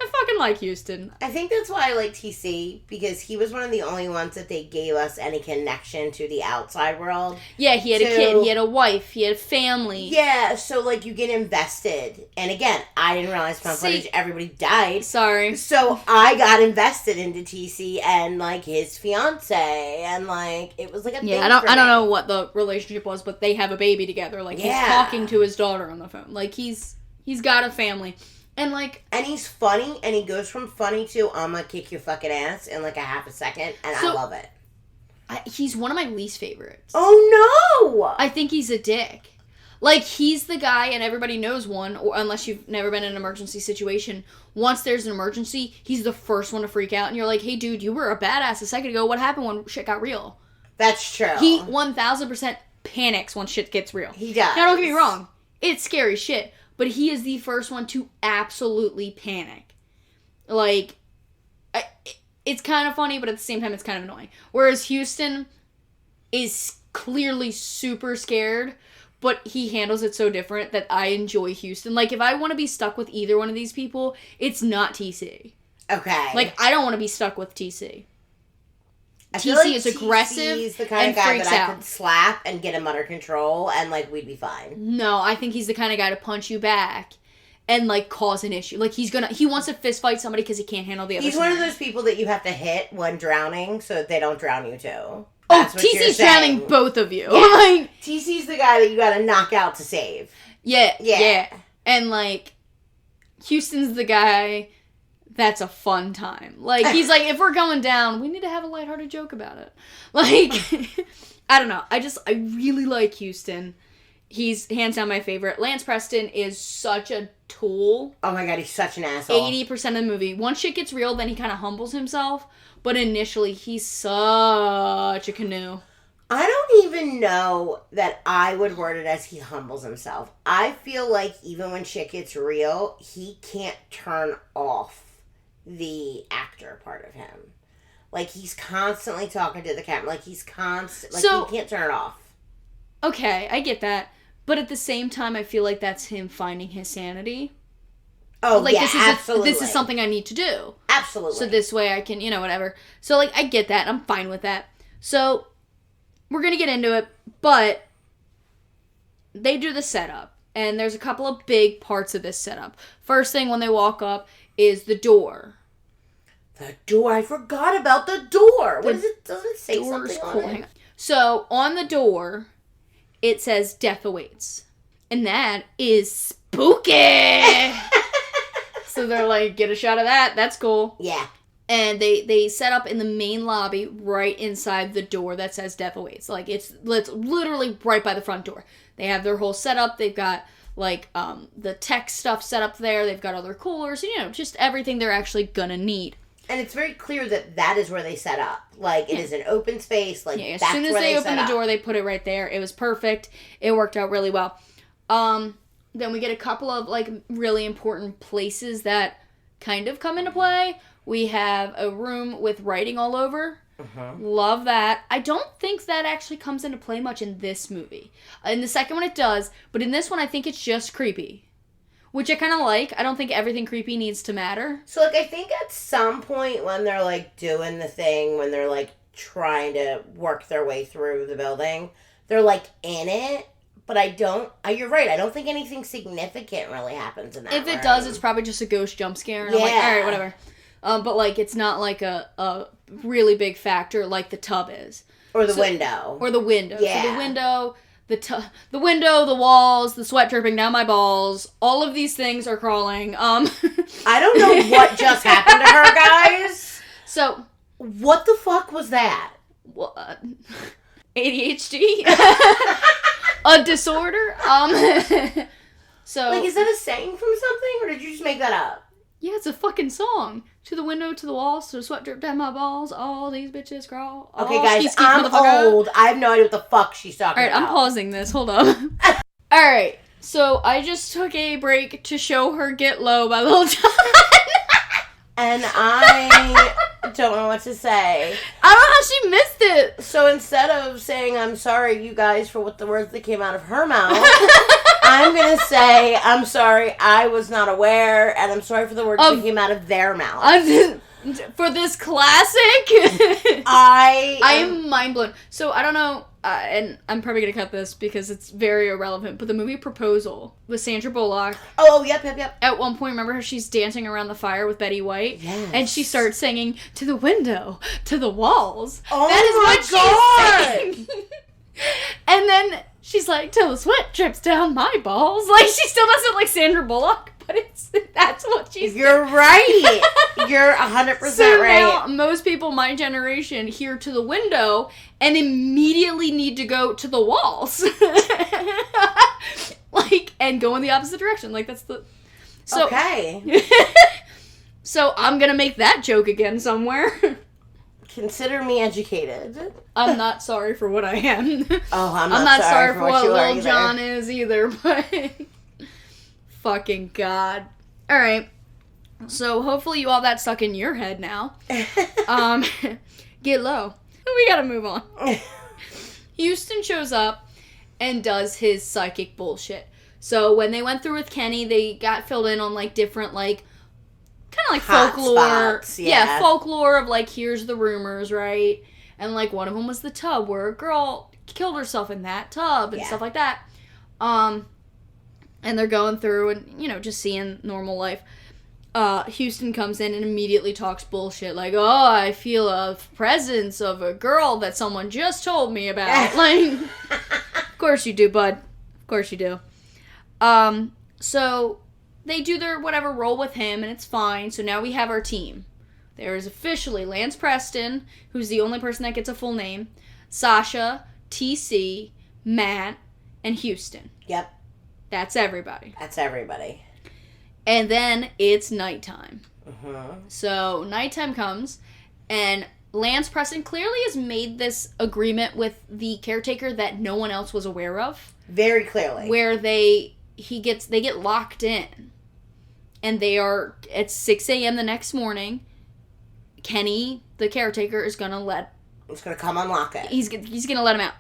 I fucking like Houston. I think that's why I like TC, because he was one of the only ones that they gave us any connection to the outside world. Yeah, he had a kid, he had a wife, he had a family. Yeah, so, like, you get invested. And again, I didn't realize found footage, everybody died. Sorry. So I got invested into TC and, like, his fiance, and, like, it was, like, a thing I don't know what the relationship was, but they have a baby together. Like, he's talking to his daughter on the phone. Like, he's got a family. And, like... And he's funny, and he goes from funny to, I'm gonna kick your fucking ass in, like, a half a second, and I love it. He's one of my least favorites. Oh, no! I think he's a dick. Like, he's the guy, and everybody knows one, or unless you've never been in an emergency situation, once there's an emergency, he's the first one to freak out, and you're like, hey, dude, you were a badass a second ago. What happened when shit got real? That's true. He 1,000% panics when shit gets real. He does. Now, don't get me wrong. It's scary shit. But he is the first one to absolutely panic. Like, it's kind of funny, but at the same time, it's kind of annoying. Whereas Houston is clearly super scared, but he handles it so different that I enjoy Houston. Like, if I want to be stuck with either one of these people, it's not TC. Okay. Like, I don't want to be stuck with TC. TC is aggressive he's the kind and of guy freaks that out. I could slap and get him under control, and, like, we'd be fine. No, I think he's the kind of guy to punch you back and, like, cause an issue. Like, he wants to fist fight somebody because he can't handle the other He's scenario. one of those people that you have to hit when drowning so that they don't drown you, too. Oh, That's what you're TC's saying. drowning both of you. Yeah. Like, TC's the guy that you gotta knock out to save. yeah. And, like, Houston's the guy that's a fun time. Like, he's like, if we're going down, we need to have a lighthearted joke about it. Like, I don't know. I really like Houston. He's hands down my favorite. Lance Preston is such a tool. Oh my god, he's such an asshole. 80% of the movie. Once shit gets real, then he kind of humbles himself. But initially, he's such a canoe. I don't even know that I would word it as he humbles himself. I feel like even when shit gets real, he can't turn off the actor part of him. Like, he's constantly talking to the camera. Like, he's constant. Like, So- he can't turn it off. Okay, I get that. But at the same time, I feel like that's him finding his sanity. Oh, Like, yeah, absolutely. This is something I need to do. Absolutely. So this way I can, whatever. So, like, I get that. I'm fine with that. So, we're going to get into it. But they do the setup. And there's a couple of big parts of this setup. First thing when they walk up is the door. The door. I forgot about the door. What is it? Doesn't it say something on it? So, on the door, it says death awaits. And that is spooky! So they're like, get a shot of that. That's cool. Yeah. And they set up in the main lobby right inside the door that says death awaits. Like, it's literally right by the front door. They have their whole setup. They've got, like, the tech stuff set up there. They've got other coolers. Just everything they're actually gonna need. And it's very clear that is where they set up. Like, it is an open space. Like, as that's soon as where they set opened the up. door, they put it right there. It was perfect. It worked out really well. Then we get a couple of, like, really important places that kind of come into play. We have a room with writing all over. Love that. I don't think that actually comes into play much in this movie. In the second one it does, but in this one I think it's just creepy. Which I kind of like. I don't think everything creepy needs to matter. So, like, I think at some point when they're, like, doing the thing, when they're, like, trying to work their way through the building, they're, like, in it. But I don't... you're right. I don't think anything significant really happens in that If it room. does, it's probably just a ghost jump scare. And I'm like, alright, whatever. But, like, it's not, like, a really big factor like the tub is. Or the window. Or the window. Yeah. So the window, the window, the walls, the sweat dripping down my balls, all of these things are crawling. I don't know what just happened to her, guys. So... What the fuck was that? ADHD? A disorder? So... Like, is that a saying from something, or did you just make that up? Yeah, it's a fucking song. To the window, to the wall, so the sweat drip down my balls, all these bitches crawl. Okay, guys, I'm old. I have no idea what the fuck she's talking about. Alright, I'm pausing this. Hold up. Alright, so I just took a break to show her Get Low by Lil Jon. And I don't know what to say. I don't know how she missed it. So instead of saying, I'm sorry, you guys, for what the words that came out of her mouth, I'm going to say, I'm sorry, I was not aware, and I'm sorry for the words that came out of their mouth. For this classic, I am mind blown. So I don't know, and I'm probably gonna cut this because it's very irrelevant. But the movie Proposal with Sandra Bullock. Oh, yep. At one point, remember how she's dancing around the fire with Betty White, yes. And she starts singing "To the window, to the walls." Oh that is my what she's saying. And then she's like, "Till the sweat drips down my balls." Like she still does it like Sandra Bullock. But that's what she's You're doing. right. You're 100% so right. Now, most people my generation hear to the window and immediately need to go to the walls. And go in the opposite direction. Like, that's the... So, okay. So, I'm gonna make that joke again somewhere. Consider me educated. I'm not sorry for what I am. Oh, I'm not sorry for what you are Lil Jon is either, but... Fucking God. Alright. So hopefully you all that stuck in your head now. Get low. We gotta move on. Houston shows up and does his psychic bullshit. So when they went through with Kenny, they got filled in on like different like kind of like hot folklore. spots, yeah, folklore of like here's the rumors, right? And like one of them was the tub where a girl killed herself in that tub and stuff like that. And they're going through and, just seeing normal life. Houston comes in and immediately talks bullshit. Like, oh, I feel a presence of a girl that someone just told me about. Like, of course you do, bud. Of course you do. So they do their whatever role with him, and it's fine. So now we have our team. There is officially Lance Preston, who's the only person that gets a full name, Sasha, TC, Matt, and Houston. Yep. That's everybody. And then it's nighttime. Uh-huh. So nighttime comes, and Lance Preston clearly has made this agreement with the caretaker that no one else was aware of. Very clearly. Where they get locked in. And they are, at 6 a.m. the next morning, Kenny, the caretaker, is going to He's going to come unlock it. He's going to let him out.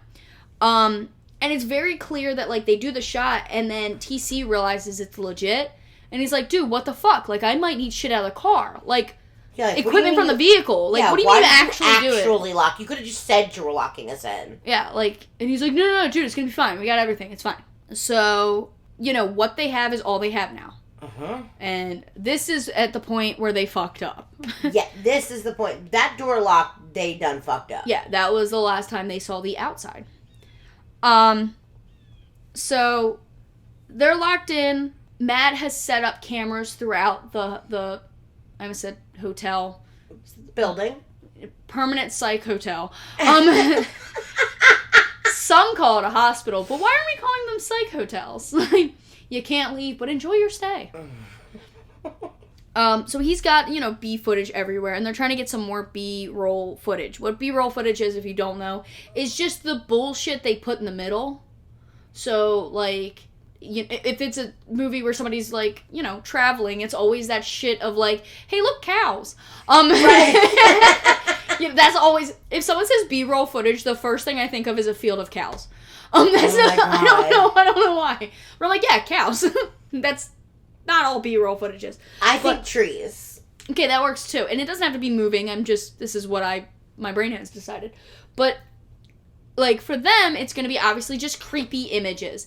And it's very clear that, like, they do the shot, and then TC realizes it's legit. And he's like, dude, what the fuck? Like, I might need shit out of the car. Like equipment from the vehicle. Like, what do you mean actually do it? Actually lock? You could have just said you were locking us in. Yeah, like, and he's like, no, dude, it's going to be fine. We got everything. It's fine. So, what they have is all they have now. Uh-huh. And this is at the point where they fucked up. Yeah, this is the point. That door lock, they done fucked up. Yeah, that was the last time they saw the outside. So they're locked in. Matt has set up cameras throughout the I almost said hotel. Building. Permanent psych hotel. Some call it a hospital, but why are we calling them psych hotels? Like, you can't leave, but enjoy your stay. So he's got, B footage everywhere, and they're trying to get some more B-roll footage. What B-roll footage is, if you don't know, is just the bullshit they put in the middle. So, like, if it's a movie where somebody's, like, traveling, it's always that shit of, like, hey, look, cows. Right. That's always, if someone says B-roll footage, the first thing I think of is a field of cows. I don't know why. But I'm like, yeah, cows. That's not all B-roll footage is. I think trees. Okay, that works too. And it doesn't have to be moving. This is what my brain has decided. But, like, for them, it's going to be obviously just creepy images.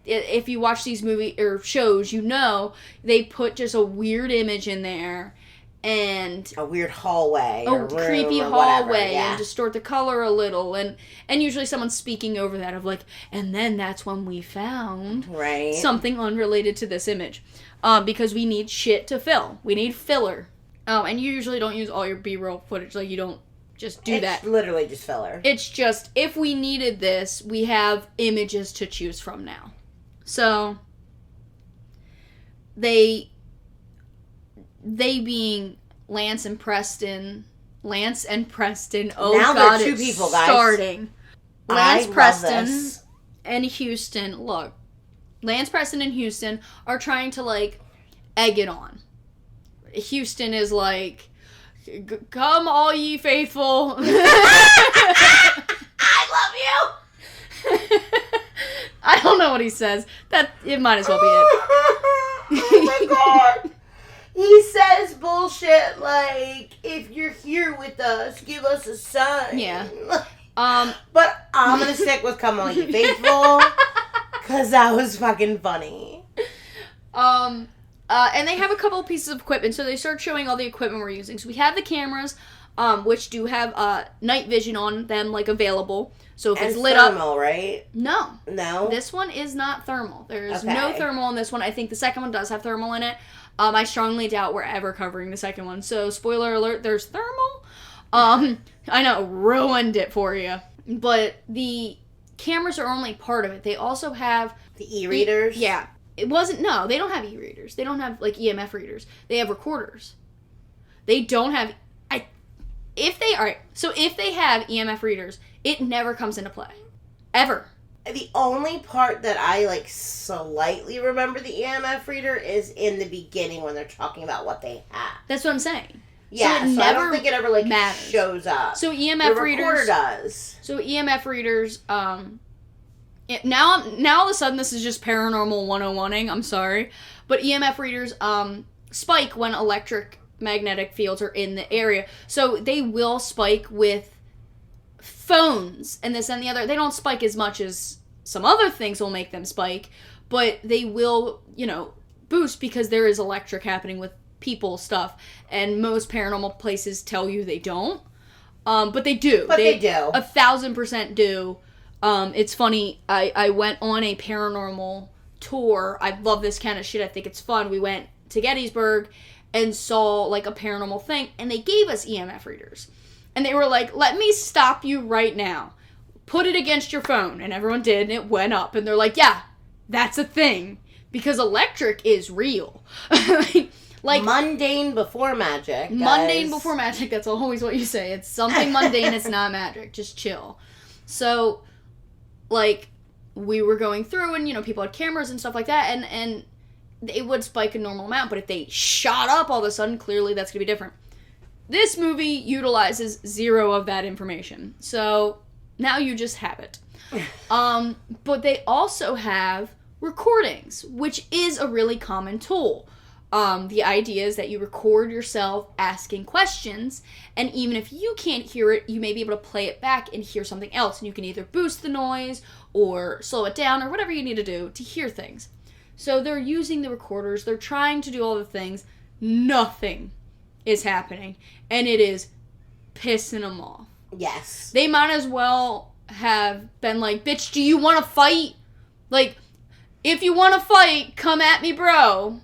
If you watch these movies or shows, they put just a weird image in there. And a weird hallway, a creepy hallway, yeah. And distort the color a little, and usually someone's speaking over that of like, and then that's when we found something unrelated to this image, because we need shit to fill. We need filler, and you usually don't use all your B-roll footage. Like, you don't just do that. It's literally just filler. It's just, if we needed this, we have images to choose from now. So they being Lance and Preston. Oh, now God, they're two it's people, guys. Starting. Lance Preston this. And Houston. Look, Lance Preston and Houston are trying to, like, egg it on. Houston is like, come all ye faithful. I love you. I don't know what he says. It might as well be it. Oh my God. He says bullshit like, if you're here with us, give us a sign. Yeah. But I'm going to stick with come all ye faithful, because that was fucking funny. And they have a couple of pieces of equipment, so they start showing all the equipment we're using. So we have the cameras, which do have night vision on them, like, available. So if it's lit thermal, up, right? No. No? This one is not thermal. There's no thermal in this one. I think the second one does have thermal in it. I strongly doubt we're ever covering the second one. So, spoiler alert, there's thermal. I know, ruined it for you. But the cameras are only part of it. They also have... the e-readers? Yeah. They don't have e-readers. They don't have, like, EMF readers. They have recorders. They don't have... if they have EMF readers, it never comes into play. Ever. The only part that I, like, slightly remember the EMF reader is in the beginning when they're talking about what they have. That's what I'm saying. Yeah, so I don't think it ever, like, matters. shows up. So EMF readers... The recorder does. So EMF readers, now all of a sudden this is just paranormal 101ing, I'm sorry. But EMF readers, spike when electromagnetic fields are in the area. So they will spike with phones and this and the other. They don't spike as much as some other things will make them spike, but they will, boost because there is electric happening with people stuff, and most paranormal places tell you they don't. But they do. They do. 1,000% do. It's funny, I went on a paranormal tour. I love this kind of shit. I think it's fun. We went to Gettysburg and saw, like, a paranormal thing, and they gave us EMF readers. And they were like, let me stop you right now. Put it against your phone. And everyone did, and it went up. And they're like, yeah, that's a thing. Because electric is real. Like, mundane before magic. Guys. Mundane before magic, that's always what you say. It's something mundane, it's not magic. Just chill. So, like, we were going through and, people had cameras and stuff like that, and it would spike a normal amount, but if they shot up all of a sudden, clearly that's going to be different. This movie utilizes zero of that information. So, now you just have it. But they also have recordings, which is a really common tool. The idea is that you record yourself asking questions, and even if you can't hear it, you may be able to play it back and hear something else, and you can either boost the noise or slow it down or whatever you need to do to hear things. So they're using the recorders, they're trying to do all the things, nothing is happening, and it is pissing them off. Yes. They might as well have been like, bitch, do you want to fight? Like, if you want to fight, come at me, bro.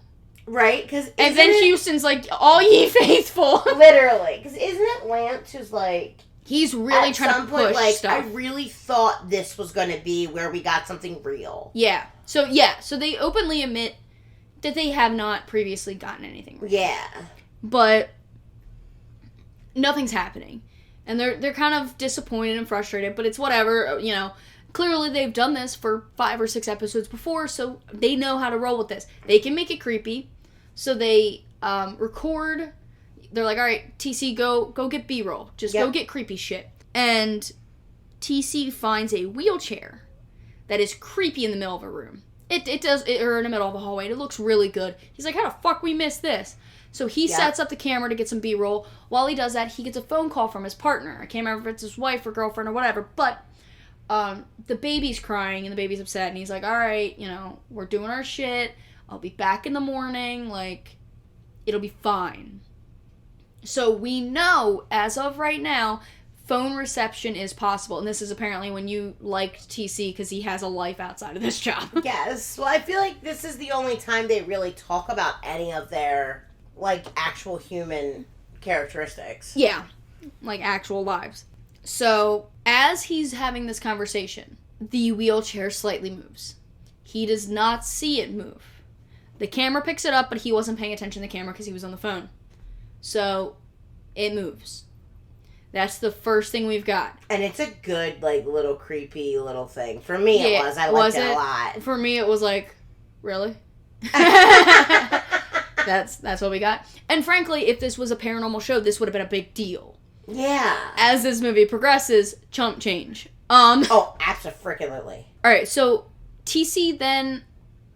Right? And then Houston's like, all ye faithful. Literally. Because isn't it Lance who's like... He's really trying to push stuff. I really thought this was going to be where we got something real. Yeah. So they openly admit that they have not previously gotten anything real. Yeah. But nothing's happening. And they're kind of disappointed and frustrated, but it's whatever, Clearly they've done this for 5 or 6 episodes before, so they know how to roll with this. They can make it creepy. So they record. They're like, all right, TC, go get B-roll. Just go get creepy shit. And TC finds a wheelchair that is creepy in the middle of a room. Or in the middle of a hallway. It looks really good. He's like, how the fuck we missed this? So he sets up the camera to get some B-roll. While he does that, he gets a phone call from his partner. I can't remember if it's his wife or girlfriend or whatever, but the baby's crying and the baby's upset, and he's like, all right, we're doing our shit. I'll be back in the morning. Like, it'll be fine. So we know, as of right now, phone reception is possible. And this is apparently when you liked TC because he has a life outside of this job. Yes. Well, I feel like this is the only time they really talk about any of their, actual human characteristics. Yeah. Like, actual lives. So, as he's having this conversation, the wheelchair slightly moves. He does not see it move. The camera picks it up, but he wasn't paying attention to the camera because he was on the phone. So, it moves. That's the first thing we've got. And it's a good, little creepy little thing. For me, it was. I liked it a lot. For me, it was like, really? That's what we got. And frankly, if this was a paranormal show, this would have been a big deal. Yeah. As this movie progresses, chump change. Oh, absolutely. All right, so TC then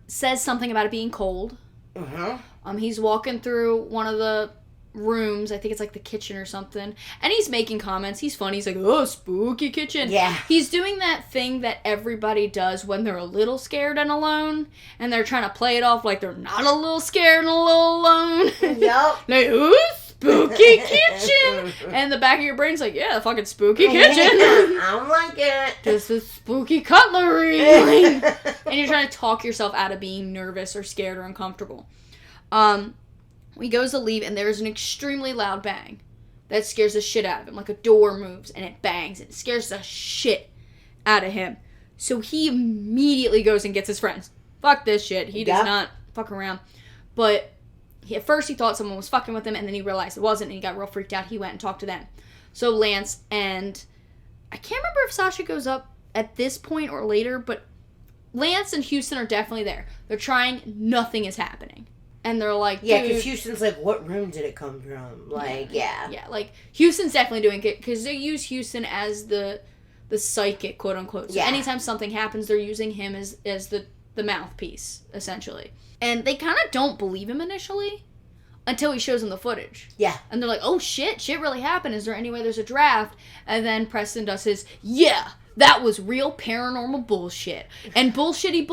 says something about it being cold. Mm-hmm. He's walking through one of the rooms. I think it's the kitchen or something. And he's making comments. He's funny. He's like, oh, spooky kitchen. Yeah. He's doing that thing that everybody does when they're a little scared and alone. And they're trying to play it off like they're not a little scared and a little alone. Yep. Like, ooh, spooky kitchen. And the back of your brain's like, yeah, fucking spooky kitchen. I don't like it. Just a spooky cutlery. And you're trying to talk yourself out of being nervous or scared or uncomfortable. He goes to leave, and there's an extremely loud bang that scares the shit out of him. Like, a door moves, and it bangs, and it scares the shit out of him. So he immediately goes and gets his friends. Fuck this shit. He does not fuck around. But at first he thought someone was fucking with him, and then he realized it wasn't, and he got real freaked out. He went and talked to them. So Lance and... I can't remember if Sasha goes up at this point or later, but Lance and Houston are definitely there. They're trying. Nothing is happening. And they're like, yeah, because Houston's like, what room did it come from? Yeah, Houston's definitely doing it, because they use Houston as the psychic, quote unquote. So anytime something happens, they're using him as the mouthpiece, essentially. And they kind of don't believe him initially, until he shows them the footage. Yeah. And they're like, oh shit really happened. Is there any way there's a draft? And then Preston does his, yeah, that was real paranormal bullshit. And bullshit.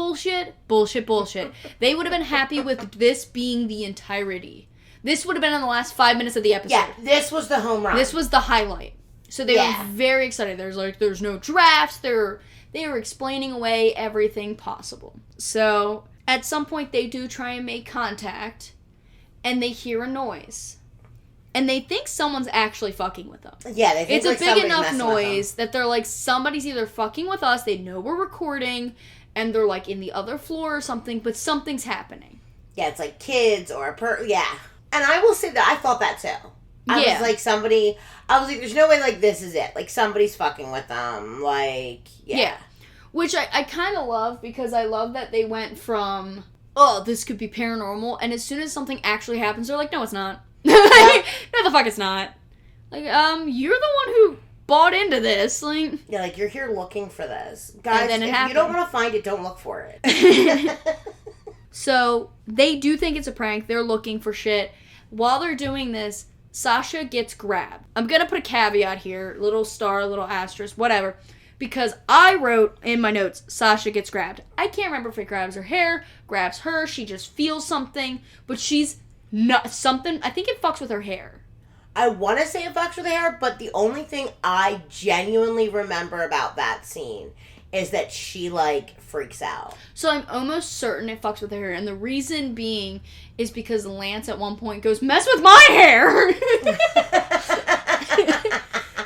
They would have been happy with this being the entirety. This would have been in the last 5 minutes of the episode. Yeah, this was the home run. This was the highlight. So they were very excited. There's no drafts. They were explaining away everything possible. So at some point they do try and make contact, and they hear a noise. And they think someone's actually fucking with them. Yeah, they think it's a big enough noise that they're like, somebody's either fucking with us, they know we're recording, and they're in the other floor or something, but something's happening. Yeah, it's kids or yeah. And I will say that I thought that too. I was like, there's no way, like, this is it. Like, somebody's fucking with them. Like, yeah. Which I kind of love, because I love that they went from, oh, this could be paranormal, and as soon as something actually happens, they're like, no, it's not. No, the fuck it's not. Like, you're the one who bought into this. Like, yeah, like, you're here looking for this. Guys, if you don't want to find it, don't look for it. So, they do think it's a prank. They're looking for shit. While they're doing this, Sasha gets grabbed. I'm gonna put a caveat here, little star, little asterisk, whatever, because I wrote in my notes, Sasha gets grabbed. I can't remember if it grabs her hair, grabs her, she just feels something, but she's not something. I think it fucks with her hair. I want to say it fucks with her hair, but the only thing I genuinely remember about that scene is that she, like, freaks out. So I'm almost certain it fucks with her hair, and the reason being is because Lance at one point goes, mess with my hair!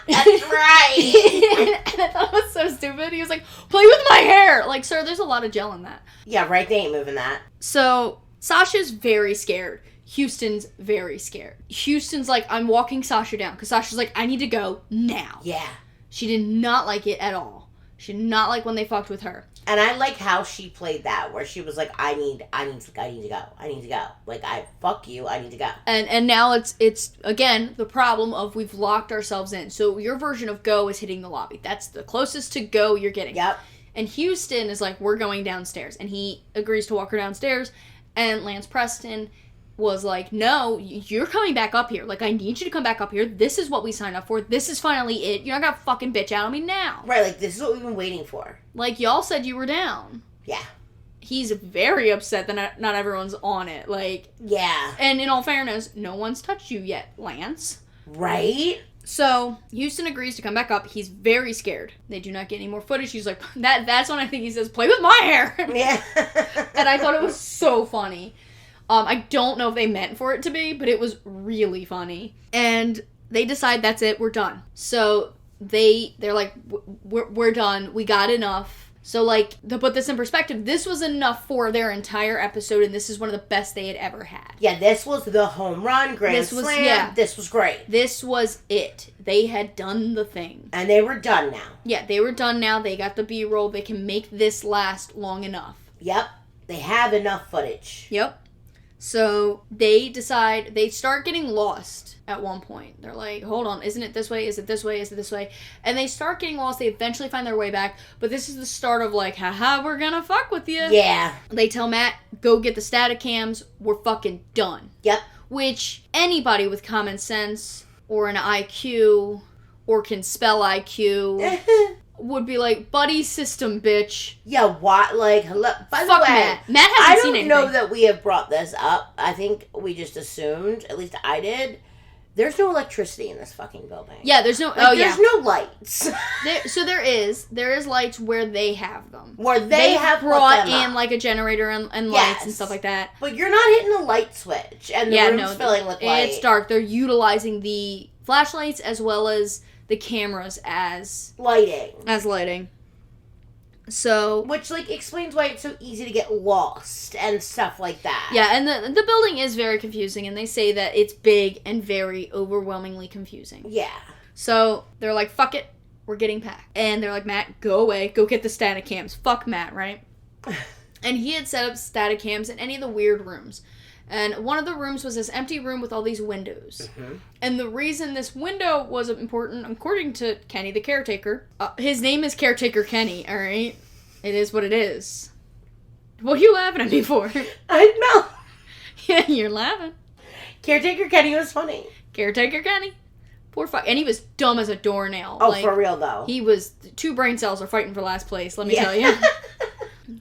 That's right! And I thought it was so stupid. He was like, play with my hair! Like, sir, there's a lot of gel in that. Yeah, right, they ain't moving that. So, Sasha's very scared. Houston's very scared. Houston's like, I'm walking Sasha down, because Sasha's like, I need to go now. Yeah. She did not like it at all. She did not like when they fucked with her. And I like how she played that, where she was like, I need to go. Like, fuck you, I need to go. And now it's again, the problem of we've locked ourselves in. So your version of go is hitting the lobby. That's the closest to go you're getting. Yep. And Houston is like, we're going downstairs. And he agrees to walk her downstairs. And Lance Preston was like, no, you're coming back up here. Like, I need you to come back up here. This is what we signed up for. This is finally it. You're not gonna fucking bitch out on me now. Right, like, this is what we've been waiting for. Like, y'all said you were down. Yeah. He's very upset that not everyone's on it. Like, yeah. And in all fairness, no one's touched you yet, Lance. Right? So, Houston agrees to come back up. He's very scared. They do not get any more footage. He's like, that's when I think he says, play with my hair. Yeah. And I thought it was so funny. I don't know if they meant for it to be, but it was really funny. And they decide that's it, we're done. So they're like, we're done, we got enough. So, like, to put this in perspective, this was enough for their entire episode, and this is one of the best they had ever had. Yeah, this was the home run, grand slam. Yeah. This was great. This was it. They had done the thing. And they were done now. Yeah, they were done now. They got the B-roll. They can make this last long enough. Yep. They have enough footage. Yep. So they decide, they start getting lost at one point. They're like, hold on, isn't it this way? Is it this way? Is it this way? And they start getting lost. They eventually find their way back. But this is the start of like, haha, we're gonna fuck with you. Yeah. They tell Matt, go get the static cams. We're fucking done. Yep. Which anybody with common sense or an IQ or can spell IQ would be like, buddy system, bitch. Yeah, what? Like, hello. By the Fuck way, Matt hasn't seen anything. I don't know that we have brought this up. I think we just assumed, at least I did, there's no electricity in this fucking building. Yeah, there's no, there's no lights. There is lights where they have them. Where they have brought in like a generator and yes. lights and stuff like that. But you're not hitting a light switch and the room's filling with light. It's dark. They're utilizing the flashlights as well as the cameras as lighting. So, which like explains why it's so easy to get lost and stuff like that. Yeah, and the building is very confusing, and they say that it's big and very overwhelmingly confusing. Yeah. So they're like, "Fuck it, we're getting packed," and they're like, "Matt, go away, go get the static cams." Fuck Matt, right? And he had set up static cams in any of the weird rooms. And one of the rooms was this empty room with all these windows. Mm-hmm. And the reason this window was important, according to Kenny the caretaker, his name is Caretaker Kenny, alright? It is what it is. What are you laughing at me for? I know. Yeah, you're laughing. Caretaker Kenny was funny. Caretaker Kenny. Poor fuck. And he was dumb as a doornail. Oh, like, for real, though. He was, 2 brain cells are fighting for last place, let me tell you.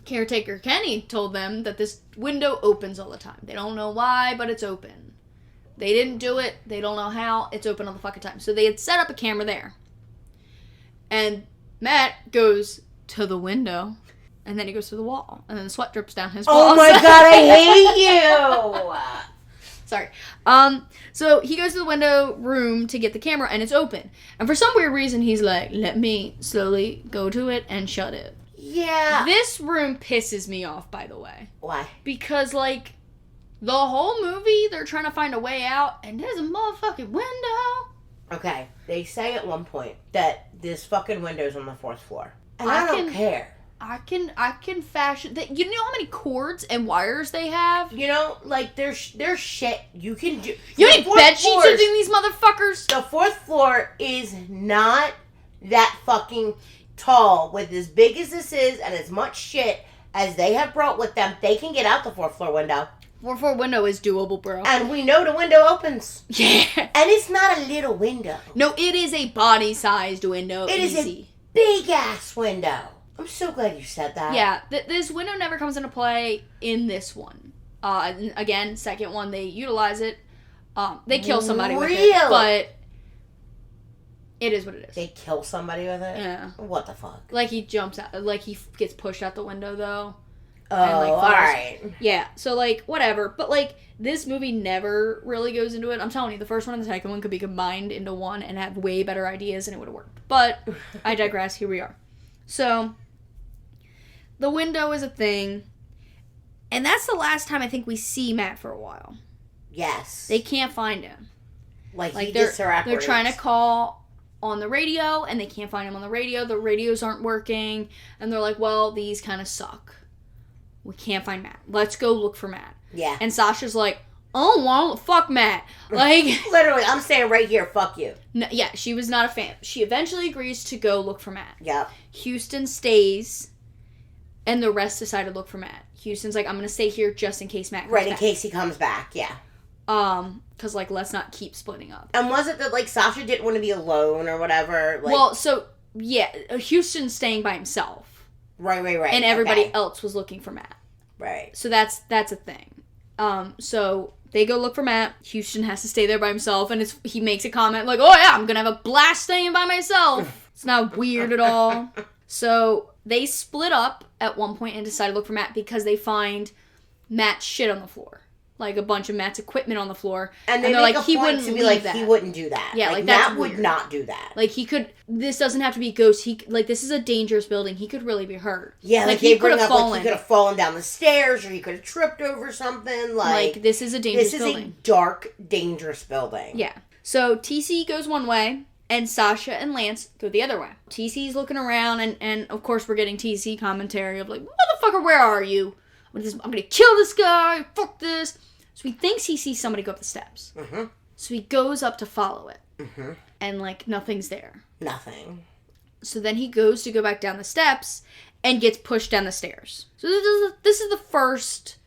Caretaker Kenny told them that this window opens all the time. They don't know why, but it's open. They didn't do it. They don't know how. It's open all the fucking time. So they had set up a camera there. And Matt goes to the window, and then he goes to the wall. And then the sweat drips down his balls. Oh my god, I hate you! Sorry. So he goes to the window room to get the camera, and it's open. And for some weird reason, he's like, let me slowly go to it and shut it. Yeah. This room pisses me off, by the way. Why? Because, like, The whole movie, they're trying to find a way out, and there's a motherfucking window. Okay, they say at one point that this fucking window's on the 4th floor. And I don't care. I can fashion that. You know how many cords and wires they have? You know, like there's shit you can do. You need bed sheets using these motherfuckers? The 4th floor is not that fucking tall. With as big as this is and as much shit as they have brought with them, they can get out the 4th floor window. 4th floor window is doable, bro. And we know the window opens. Yeah. And it's not a little window. No, it is a body-sized window. It is a big-ass window. I'm so glad you said that. Yeah, this window never comes into play in this one. Again, second one, they utilize it. They kill somebody with it, but it is what it is. They kill somebody with it? Yeah. What the fuck? Like, he jumps out, like, he gets pushed out the window, though. Oh, alright. Yeah, so, like, whatever. But, like, this movie never really goes into it. I'm telling you, the first one and the second one could be combined into one and have way better ideas, and it would have worked. But, I digress. Here we are. So, the window is a thing. And that's the last time I think we see Matt for a while. Yes. They can't find him. Like he they're trying to call on the radio, and they can't find him on the radio. The radios aren't working. And they're like, well, these kind of suck. We can't find Matt. Let's go look for Matt. Yeah. And Sasha's like, oh, well, fuck Matt. Like, literally, I'm saying right here, fuck you. No, yeah, she was not a fan. She eventually agrees to go look for Matt. Yep. Houston stays, and the rest decide to look for Matt. Houston's like, I'm going to stay here just in case Matt comes back. Right, in case he comes back, yeah. Because, like, let's not keep splitting up. And was it that, like, Sasha didn't want to be alone or whatever? Like, well, so, yeah, Houston's staying by himself. Right. And everybody else was looking for Matt. Right. So that's a thing. So they go look for Matt. Houston has to stay there by himself, and he makes a comment like, oh yeah, I'm gonna have a blast staying by myself. It's not weird at all. So they split up at one point and decide to look for Matt because they find Matt's shit on the floor. Like a bunch of Matt's equipment on the floor. And they're like, he wouldn't to be like, that. He wouldn't do that. Yeah, like Matt would not do that. Like this doesn't have to be a ghost. This is a dangerous building. He could really be hurt. Yeah, like he could have fallen. He could have fallen down the stairs or he could have tripped over something. Like this is a dangerous building. This is a dark, dangerous building. Yeah. So TC goes one way and Sasha and Lance go the other way. TC's looking around and of course we're getting TC commentary of like, motherfucker, where are you? I'm gonna kill this guy. Fuck this. So he thinks he sees somebody go up the steps. Mm-hmm. So he goes up to follow it. Mm-hmm. And, like, nothing's there. Nothing. So then he goes to go back down the steps and gets pushed down the stairs. So this is the first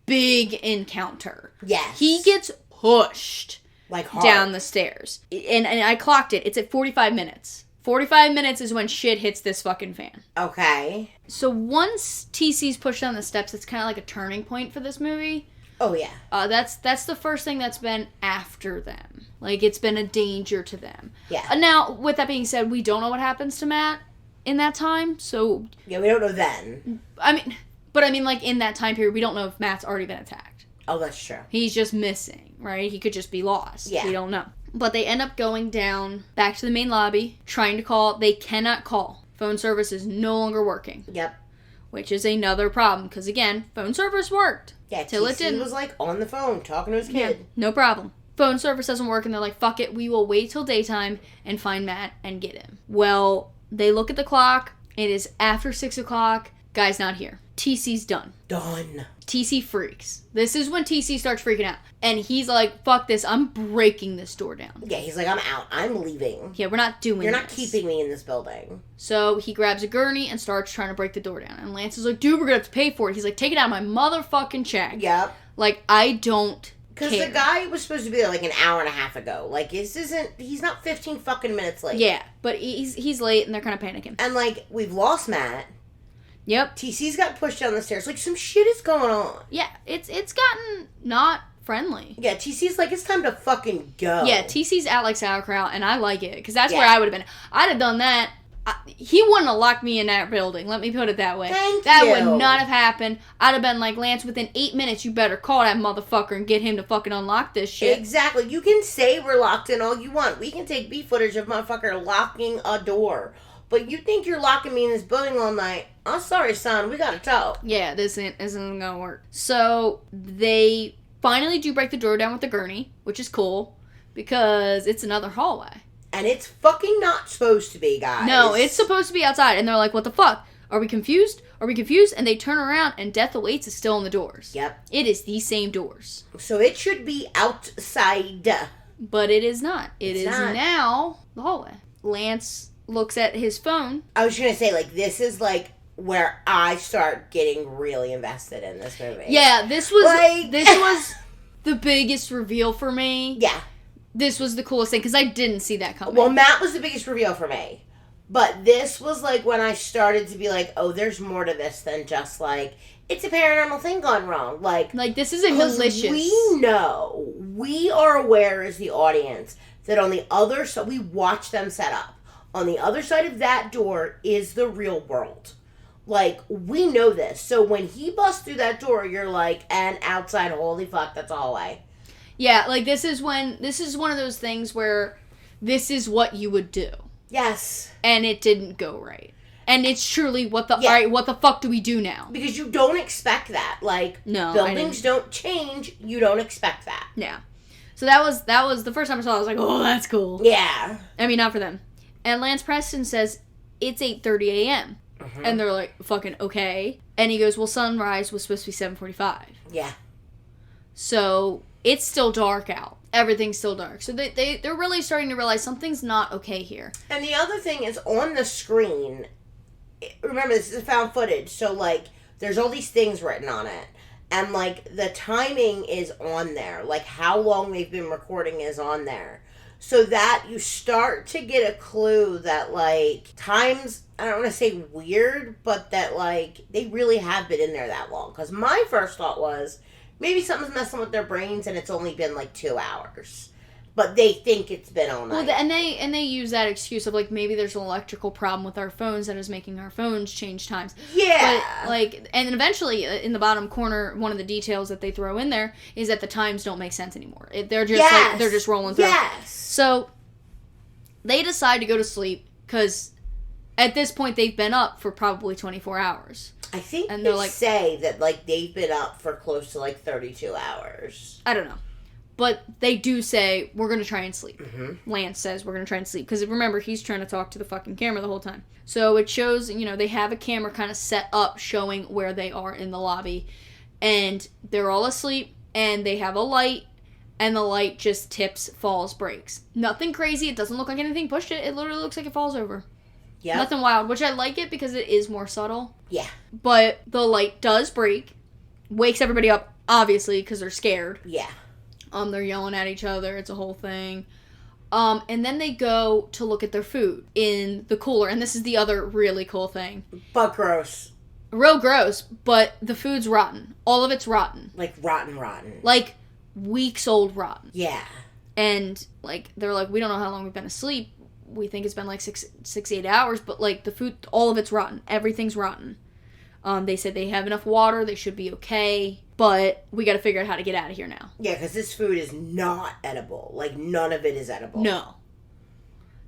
big encounter. Yes. He gets pushed like hard down the stairs. And I clocked it. It's at 45 minutes. 45 minutes is when shit hits this fucking fan. Okay. So once TC's pushed down the steps, it's kind of like a turning point for this movie. Oh, yeah. That's the first thing that's been after them. Like, it's been a danger to them. Yeah. Now, with that being said, we don't know what happens to Matt in that time, so... Yeah, we don't know then. I mean, like, in that time period, we don't know if Matt's already been attacked. Oh, that's true. He's just missing, right? He could just be lost. Yeah. We don't know. But they end up going down back to the main lobby, trying to call. They cannot call. Phone service is no longer working. Yep. Which is another problem, because, again, phone service worked. Yeah, till it didn't. He was, like, on the phone talking to his kid. Yeah, no problem. Phone service doesn't work, and they're like, fuck it, we will wait till daytime and find Matt and get him. Well, they look at the clock. It is after 6 o'clock. Guy's not here. TC's done. Done. TC freaks. This is when TC starts freaking out. And he's like, fuck this, I'm breaking this door down. Yeah, he's like, I'm out. I'm leaving. Yeah, we're not doing this. You're not keeping me in this building. So he grabs a gurney and starts trying to break the door down. And Lance is like, dude, we're gonna have to pay for it. He's like, take it out of my motherfucking check. Yep. Like, I don't Because the guy was supposed to be there like an hour and a half ago. Like, he's not 15 fucking minutes late. Yeah, but he's late and they're kind of panicking. And, like, we've lost Matt. Yep. TC's got pushed down the stairs. Like, some shit is going on. Yeah, it's gotten not friendly. Yeah, TC's like, it's time to fucking go. Yeah, TC's out like sauerkraut, and I like it, because that's where I would have been. I'd have done that. He wouldn't have locked me in that building, let me put it that way. That would not have happened. I'd have been like, Lance, within 8 minutes, you better call that motherfucker and get him to fucking unlock this shit. Exactly. You can say we're locked in all you want. We can take B footage of motherfucker locking a door. But you think you're locking me in this building all night? I'm sorry, son. We gotta talk. Yeah, this isn't gonna work. So, they finally do break the door down with the gurney, which is cool, because it's another hallway. And it's fucking not supposed to be, guys. No, it's supposed to be outside. And they're like, what the fuck? Are we confused? Are we confused? And they turn around, and Death Awaits is still on the doors. Yep. It is the same doors. So it should be outside. But it is not. It's not. Now the hallway. Lance looks at his phone. I was going to say, like, this is, like, where I start getting really invested in this movie. Yeah, this was the biggest reveal for me. Yeah. This was the coolest thing, because I didn't see that coming. Well, Matt was the biggest reveal for me. But this was, like, when I started to be like, oh, there's more to this than just, like, it's a paranormal thing gone wrong. Like, this is a delicious... we know, we are aware as the audience that on the other side, we watch them set up. On the other side of that door is the real world. Like, we know this. So when he busts through that door, you're like, and outside, holy fuck, that's a hallway. Yeah, like, this is one of those things where this is what you would do. Yes. And it didn't go right. And it's truly, all right, what the fuck do we do now? Because you don't expect that. Like, no, buildings don't change, you don't expect that. Yeah. So that was the first time I saw it, I was like, oh, that's cool. Yeah. I mean, not for them. And Lance Preston says, it's 8:30 a.m. Mm-hmm. And they're like, fucking okay. And he goes, well, sunrise was supposed to be 7:45. Yeah. So it's still dark out. Everything's still dark. So they're really starting to realize something's not okay here. And the other thing is, on the screen, remember, this is found footage, so, like, there's all these things written on it. And, like, the timing is on there. Like, how long they've been recording is on there. So that you start to get a clue that, like, times, I don't want to say weird, but that, like, they really have been in there that long. Because my first thought was, maybe something's messing with their brains and it's only been, like, 2 hours. But they think it's been all night. Well, and they use that excuse of, like, maybe there's an electrical problem with our phones that is making our phones change times. Yeah. But, like, and eventually, in the bottom corner, one of the details that they throw in there is that the times don't make sense anymore. They're just, like, they're just rolling through. Yes. So, they decide to go to sleep, because at this point, they've been up for probably 24 hours. I think and they like, say that, like, they've been up for close to, like, 32 hours. I don't know. But they do say, we're going to try and sleep. Mm-hmm. Lance says, we're going to try and sleep. Because remember, he's trying to talk to the fucking camera the whole time. So it shows, they have a camera kind of set up showing where they are in the lobby. And they're all asleep. And they have a light. And the light just tips, falls, breaks. Nothing crazy. It doesn't look like anything pushed it. It literally looks like it falls over. Yeah. Nothing wild. Which I like it because it is more subtle. Yeah. But the light does break. Wakes everybody up, obviously, because they're scared. Yeah. They're yelling at each other. It's a whole thing. And then they go to look at their food in the cooler. And this is the other really cool thing. But gross. Real gross, but the food's rotten. All of it's rotten. Like, rotten. Like, weeks old rotten. Yeah. And, like, they're like, we don't know how long we've been asleep. We think it's been, like, 8 hours. But, like, the food, all of it's rotten. Everything's rotten. They said they have enough water. They should be okay. But we got to figure out how to get out of here now. Yeah, because this food is not edible. Like, none of it is edible. No.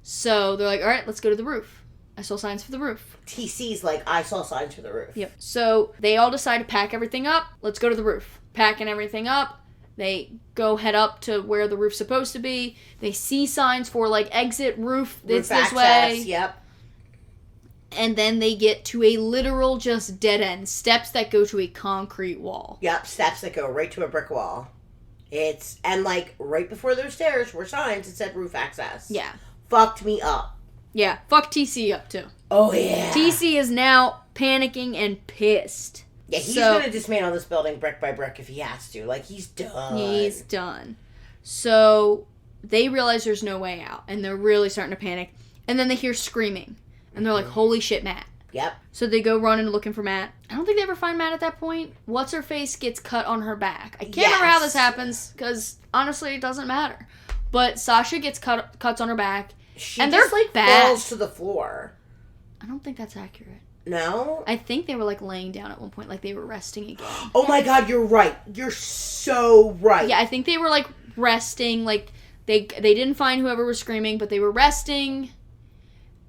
So they're like, all right, let's go to the roof. I saw signs for the roof. TC's like, I saw signs for the roof. Yep. So they all decide to pack everything up. Let's go to the roof. Packing everything up. They go head up to where the roof's supposed to be. They see signs for, like, exit, roof, it's this way. Yep. And then they get to a literal just dead end. Steps that go to a concrete wall. Yep, steps that go right to a brick wall. And, like, right before those stairs were signs that said roof access. Yeah. Fucked me up. Yeah, fuck TC up, too. Oh, yeah. TC is now panicking and pissed. Yeah, he's going to dismantle this building brick by brick if he has to. Like, he's done. He's done. So, they realize there's no way out. And they're really starting to panic. And then they hear screaming. And they're like, holy shit, Matt. Yep. So they go running looking for Matt. I don't think they ever find Matt at that point. What's-her-face gets cut on her back. I can't remember how this happens, because honestly, it doesn't matter. But Sasha gets cuts on her back. And they're like, bad. Falls to the floor. I don't think that's accurate. No? I think they were, like, laying down at one point, like they were resting again. Oh my god, you're right. You're so right. Yeah, I think they were, like, resting. Like, they didn't find whoever was screaming, but they were resting.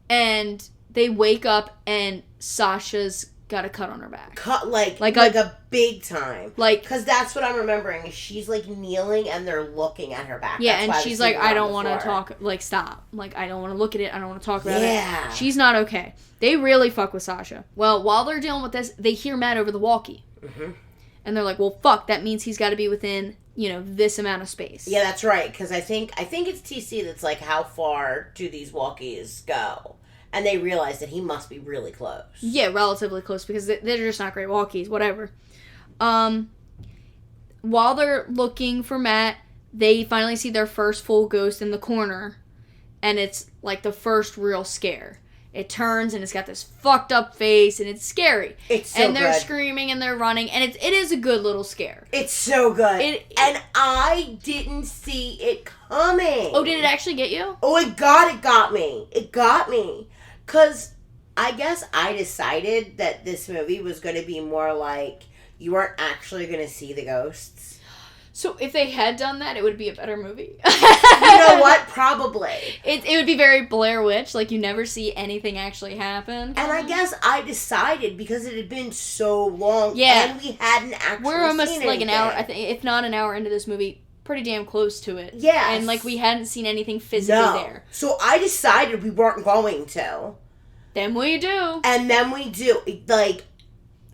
And they wake up, and Sasha's got a cut on her back. Cut, like a big time. Like, because that's what I'm remembering, is she's, like, kneeling and they're looking at her back. Yeah, and she's like, I don't want to talk, like, stop. Like, I don't want to look at it. I don't want to talk about it. She's not okay. They really fuck with Sasha. Well, while they're dealing with this, they hear Matt over the walkie. Mm-hmm. And they're like, well, fuck, that means he's got to be within, this amount of space. Yeah, that's right, because I think it's TC that's like, how far do these walkies go? And they realize that he must be really close. Yeah, relatively close, because they're just not great walkies, whatever. While they're looking for Matt, they finally see their first full ghost in the corner, and it's, like, the first real scare. It turns, and it's got this fucked up face, and it's scary. It's so good. And they're screaming, and they're running, and it is a good little scare. It's so good. And I didn't see it coming. Oh, did it actually get you? Oh, it got me. It got me. Because I guess I decided that this movie was going to be more like, you weren't actually going to see the ghosts. So if they had done that, it would be a better movie. You know what? Probably. It would be very Blair Witch, like you never see anything actually happen. And I guess I decided, because it had been so long, yeah, and we hadn't actually We're almost seen like anything. an hour, I think, if not an hour into this movie, pretty damn close to it. Yeah. And like we hadn't seen anything physically there. So I decided we weren't going to. Then we do. And then we do. Like,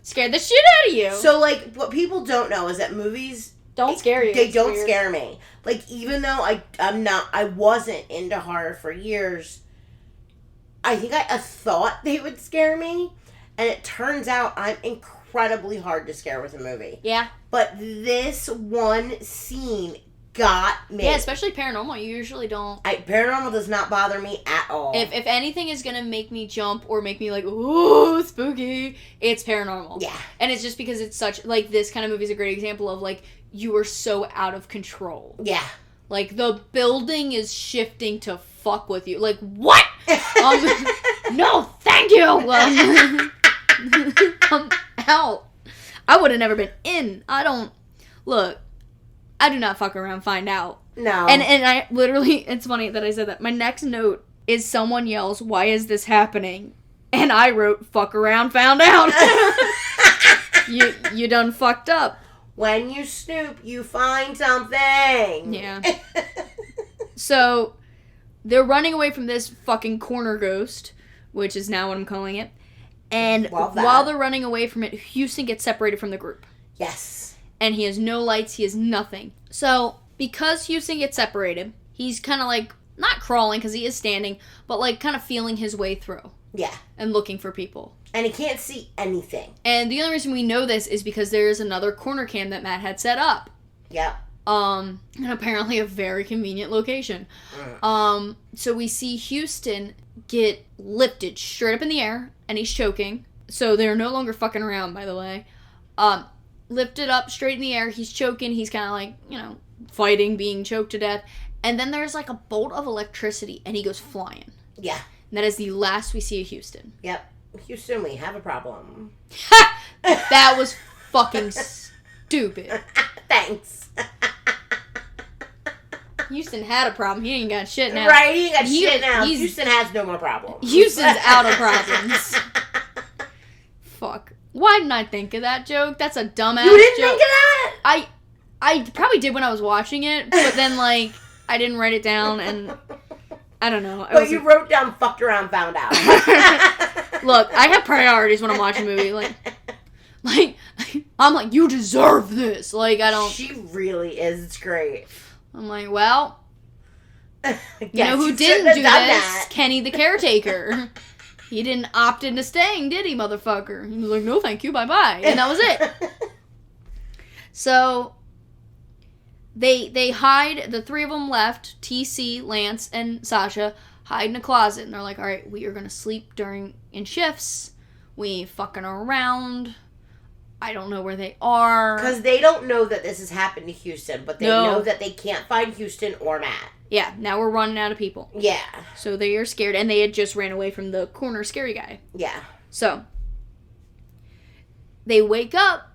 scared the shit out of you. So, like, what people don't know is that movies don't scare you. They don't scare me. Like, even though I wasn't into horror for years, I think I thought they would scare me, and it turns out I'm incredibly hard to scare with a movie. Yeah. But this one scene got me. Yeah, especially paranormal. You usually don't. Paranormal does not bother me at all. If anything is gonna make me jump or make me like, ooh, spooky, it's paranormal. Yeah. And it's just because it's such, like, this kind of movie is a great example of, like, you are so out of control. Yeah. Like, the building is shifting to fuck with you. Like, what? No, thank you! I'm out. I would have never been in. Look, I do not fuck around, find out. No. And I literally, it's funny that I said that. My next note is someone yells, why is this happening? And I wrote, fuck around, found out. You done fucked up. When you snoop, you find something. Yeah. So, they're running away from this fucking corner ghost, which is now what I'm calling it. And while they're running away from it, Houston gets separated from the group. Yes. And he has no lights, he has nothing. So, because Houston gets separated, he's kind of like, not crawling because he is standing, but like kind of feeling his way through. Yeah. And looking for people. And he can't see anything. And the only reason we know this is because there is another corner cam that Matt had set up. Yep. And apparently a very convenient location. So we see Houston get lifted straight up in the air, and he's choking. So they're no longer fucking around, by the way. Lifted up straight in the air, he's choking, he's kind of like, fighting, being choked to death. And then there's like a bolt of electricity, and he goes flying. Yeah. And that is the last we see of Houston. Yep. Houston, we have a problem. That was fucking stupid. Thanks. Houston had a problem. He ain't got shit now. Right, he ain't got shit now. Houston has no more problems. Houston's out of problems. Fuck. Why didn't I think of that joke? That's a dumbass joke. You didn't think of that? I probably did when I was watching it, but then, like, I didn't write it down, and I don't know. But you wrote down fucked around, found out. Look, I have priorities when I'm watching a movie. Like, I'm like, you deserve this. Like, I don't... She really is. It's great. I'm like, well... Yes, you know who didn't do this? Kenny the caretaker. He didn't opt into staying, did he, motherfucker? He was like, no, thank you, bye-bye. And that was it. So, they hide, the three of them left, TC, Lance, and Sasha, hide in a closet. And they're like, all right, we are going to sleep in shifts. We ain't fucking around. I don't know where they are. Because they don't know that this has happened to Houston, but they know that they can't find Houston or Matt. Yeah, now we're running out of people. Yeah. So they are scared, and they had just ran away from the corner scary guy. Yeah. So, they wake up,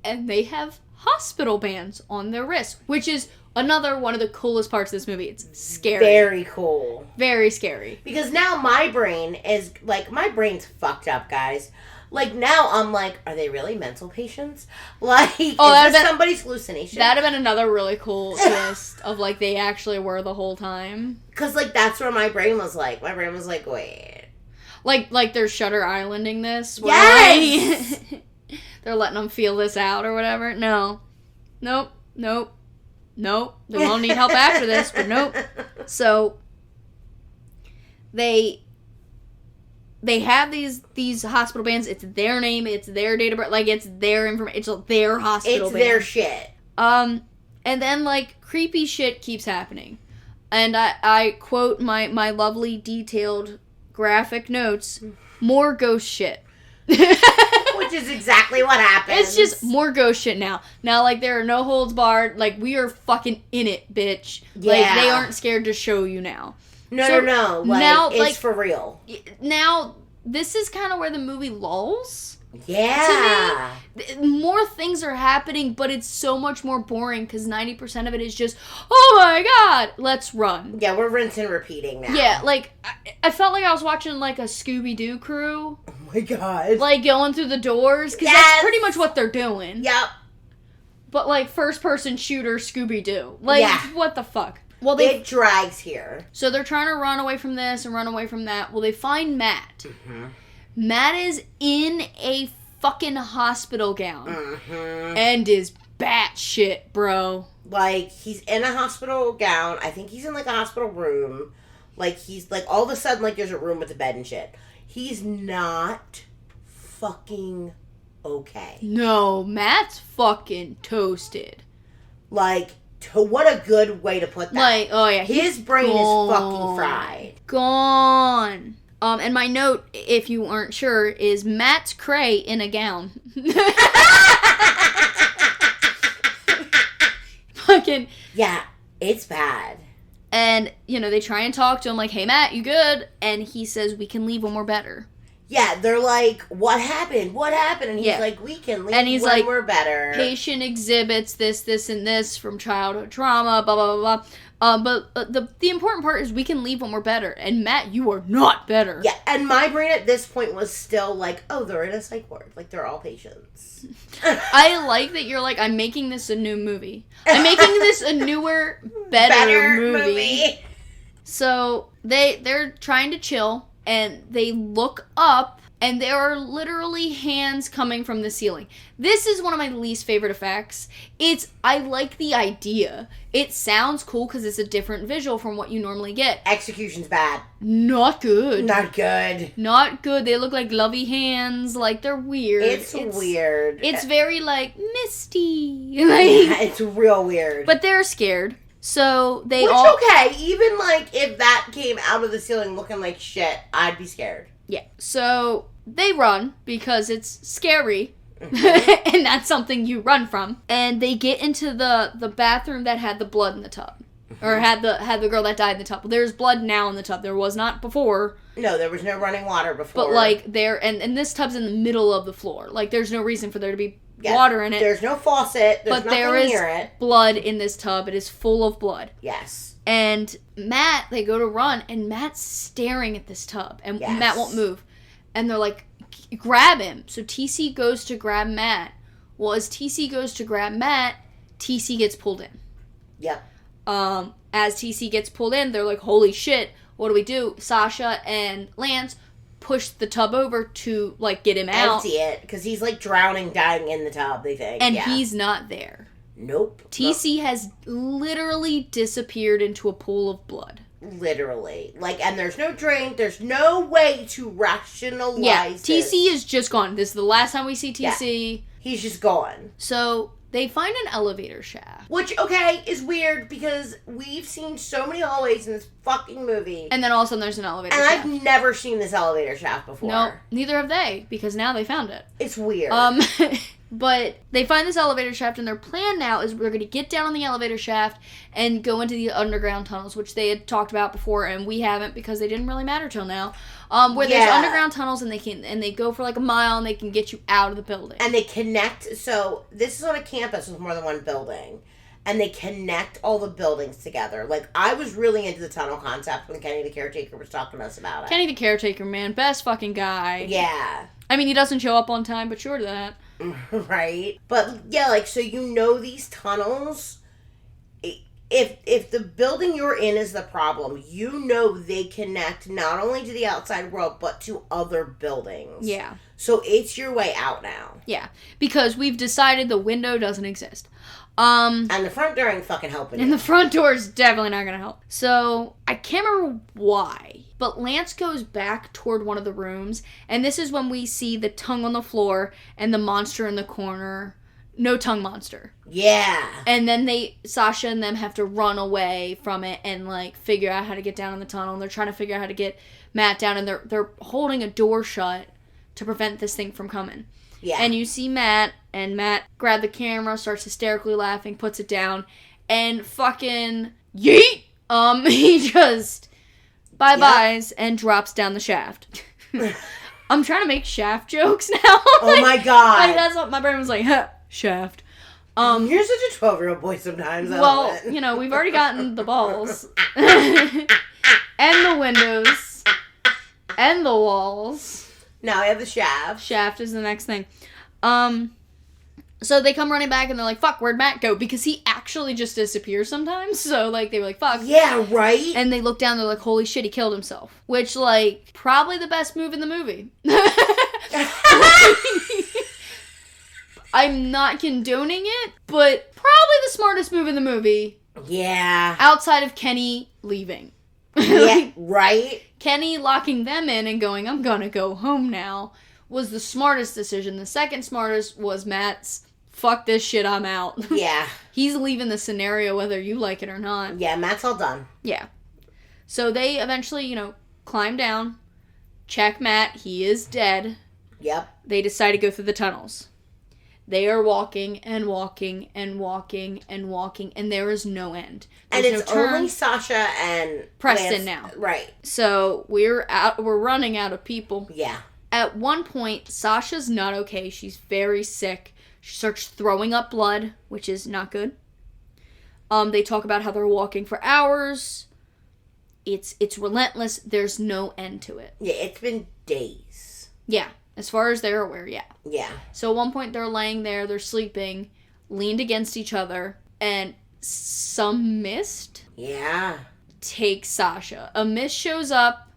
and they have hospital bands on their wrists, which is Another one of the coolest parts of this movie. It's scary. Very cool. Very scary. Because now my brain is, like, my brain's fucked up, guys. Like, now I'm like, are they really mental patients? Like, is this somebody's hallucination? That'd have been another really cool twist of, like, they actually were the whole time. Because, like, that's where my brain was like. My brain was like, wait. Like they're Shutter Islanding this? Yes! Like, they're letting them feel this out or whatever? No. Nope. They're gonna need help after this, but nope. So, they have these hospital bands. It's their name. It's their date of birth. Like, it's their information. It's their hospital It's band. their shit. And then, like, creepy shit keeps happening. And I quote my lovely, detailed, graphic notes. More ghost shit. Which is exactly what happens. It's just more ghost shit now. Now, like, there are no holds barred. Like, we are fucking in it, bitch. Yeah. Like, they aren't scared to show you now. No. Like, now, it's like, for real. Now, this is kind of where the movie lulls. Yeah. To me. More things are happening, but it's so much more boring because 90% of it is just, oh my god, let's run. Yeah, we're rinse and repeating now. Yeah, like, I felt like I was watching, like, a Scooby-Doo crew. Oh my god. Like, going through the doors, because that's pretty much what they're doing. Yep. But, like, first-person shooter Scooby-Doo. Like, what the fuck? Well, it drags here. So they're trying to run away from this and run away from that. Well, they find Matt. Mm-hmm. Matt is in a fucking hospital gown. Mm-hmm. And is batshit, bro. Like, he's in a hospital gown. I think he's in, like, a hospital room. Like, he's, like, all of a sudden, like, there's a room with a bed and shit. He's not fucking okay. No, Matt's fucking toasted. Like, what a good way to put that. Like, oh yeah. His brain is fucking fried. Gone. And my note, if you weren't sure, is Matt's cray in a gown. Fucking. Yeah, it's bad. And, you know, they try and talk to him like, hey, Matt, you good? And he says, we can leave when we're better. Yeah, they're like, what happened? What happened? And he's like, we can leave when like, we're better. Patient exhibits this, and this from childhood trauma, blah, blah, blah, blah. But the important part is we can leave when we're better. And Matt, you are not better. Yeah, and my brain at this point was still like, oh, they're in a psych ward. Like, they're all patients. I like that you're like, I'm making this a new movie. I'm making this a newer, better movie. So they're trying to chill, and they look up, and there are literally hands coming from the ceiling. This is one of my least favorite effects. I like the idea. It sounds cool because it's a different visual from what you normally get. Execution's bad. Not good. Not good. Not good. They look like lovey hands. Like, they're weird. It's weird. It's very, like, misty. Like, yeah, it's real weird. But they're scared. So they okay. Even, like, if that came out of the ceiling looking like shit, I'd be scared. Yeah. So they run because it's scary. Mm-hmm. And that's something you run from. And they get into the bathroom that had the blood in the tub. Mm-hmm. Or had the girl that died in the tub. Well, there's blood now in the tub. There was not before. No, there was no running water before. But, like, and this tub's in the middle of the floor. Like, there's no reason for there to be water in it. There's no faucet. There's nothing near it. Blood in this tub. It is full of blood. Yes. And Matt, they go to run, and Matt's staring at this tub. And Matt won't move. And they're like, grab him. So TC goes to grab Matt. Well, as TC goes to grab Matt, TC gets pulled in. Yep. As TC gets pulled in, they're like, holy shit, what do we do? Sasha and Lance push the tub over to, like, get him out. Empty it, because he's, like, drowning, dying in the tub, they think. And he's not there. Nope. TC has literally disappeared into a pool of blood. Literally. Like, and there's no drink, there's no way to rationalize this. TC is just gone. This is the last time we see TC. Yeah. He's just gone. So, they find an elevator shaft. Which, okay, is weird because we've seen so many hallways in this fucking movie. And then all of a sudden there's an elevator shaft. And I've never seen this elevator shaft before. No, neither have they, because now they found it. It's weird. But they find this elevator shaft, and their plan now is we're going to get down on the elevator shaft and go into the underground tunnels, which they had talked about before, and we haven't because they didn't really matter till now. Where there's underground tunnels, and they go for like a mile, and they can get you out of the building. And they connect. So this is on a campus with more than one building, and they connect all the buildings together. Like, I was really into the tunnel concept when Kenny the Caretaker was talking to us about it. Kenny the Caretaker, man. Best fucking guy. Yeah. I mean, he doesn't show up on time, but sure to that. Right? But, yeah, like, so these tunnels, if the building you're in is the problem, they connect not only to the outside world, but to other buildings. Yeah. So it's your way out now. Yeah. Because we've decided the window doesn't exist. And the front door ain't fucking helping you. And the front door is definitely not going to help. So, I can't remember why, but Lance goes back toward one of the rooms, and this is when we see the tongue on the floor and the monster in the corner. No tongue monster. Yeah. And then Sasha and them have to run away from it and, like, figure out how to get down in the tunnel, and they're trying to figure out how to get Matt down, and they're holding a door shut to prevent this thing from coming. Yeah. And you see Matt, and Matt grabs the camera, starts hysterically laughing, puts it down, and fucking yeet! He just bye-byes and drops down the shaft. I'm trying to make shaft jokes now. Oh my god. Like, that's what my brain was like, huh, shaft. You're such a 12-year-old boy sometimes. Well, we've already gotten the balls. And the windows. And the walls. Now we have the shaft. Shaft is the next thing. So they come running back and they're like, fuck, where'd Matt go? Because he actually just disappears sometimes. So, like, they were like, fuck. Yeah, right? And they look down, they're like, holy shit, he killed himself. Which, like, probably the best move in the movie. I'm not condoning it, but probably the smartest move in the movie. Yeah. Outside of Kenny leaving. Yeah, right? Kenny locking them in and going, I'm gonna go home now, was the smartest decision. The second smartest was Matt's, fuck this shit, I'm out. Yeah. He's leaving the scenario whether you like it or not. Yeah, Matt's all done. Yeah. So they eventually, climb down, check Matt, he is dead. Yep. They decide to go through the tunnels. They are walking and walking and walking and walking, and there is no end. There's and it's no turn. Only Sasha and Preston Lance, now. Right. So we're running out of people. Yeah. At one point, Sasha's not okay. She's very sick. She starts throwing up blood, which is not good. They talk about how they're walking for hours. It's relentless. There's no end to it. Yeah, it's been days. Yeah. As far as they're aware, yeah. Yeah. So at one point they're laying there, they're sleeping, leaned against each other, and some mist takes Sasha. A mist shows up,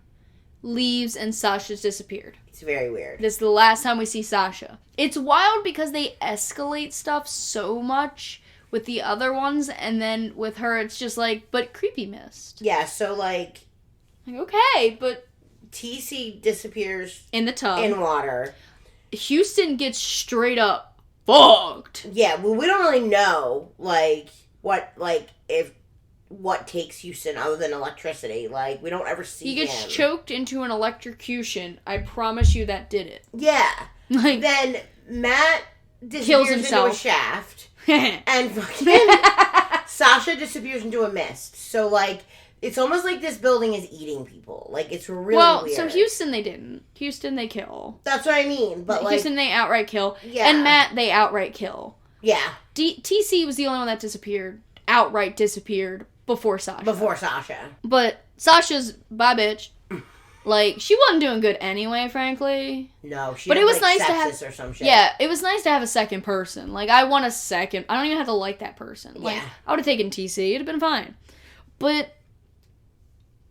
leaves, and Sasha's disappeared. It's very weird. This is the last time we see Sasha. It's wild because they escalate stuff so much with the other ones, and then with her it's just like, but creepy mist. Yeah, so like okay, but TC disappears in the tub. In water. Houston gets straight up fucked. Yeah, well, we don't really know, what takes Houston other than electricity. Like, we don't ever see him. He gets choked into an electrocution. I promise you that did it. Yeah. Like, then Matt kills disappears into a shaft. And fucking Sasha disappears into a mist. So, like, it's almost like this building is eating people. Like, it's really weird. So Houston they didn't. Houston they kill. That's what I mean. But Houston they outright kill. Yeah. And Matt they outright kill. Yeah. TC was the only one that outright disappeared before Sasha. But Sasha's bye bitch. Like, she wasn't doing good anyway, frankly. No, she. But it was nice to have or some shit. Yeah, it was nice to have a second person. Like, I want a second. I don't even have to like that person. Like, yeah. I would have taken TC. It'd have been fine. But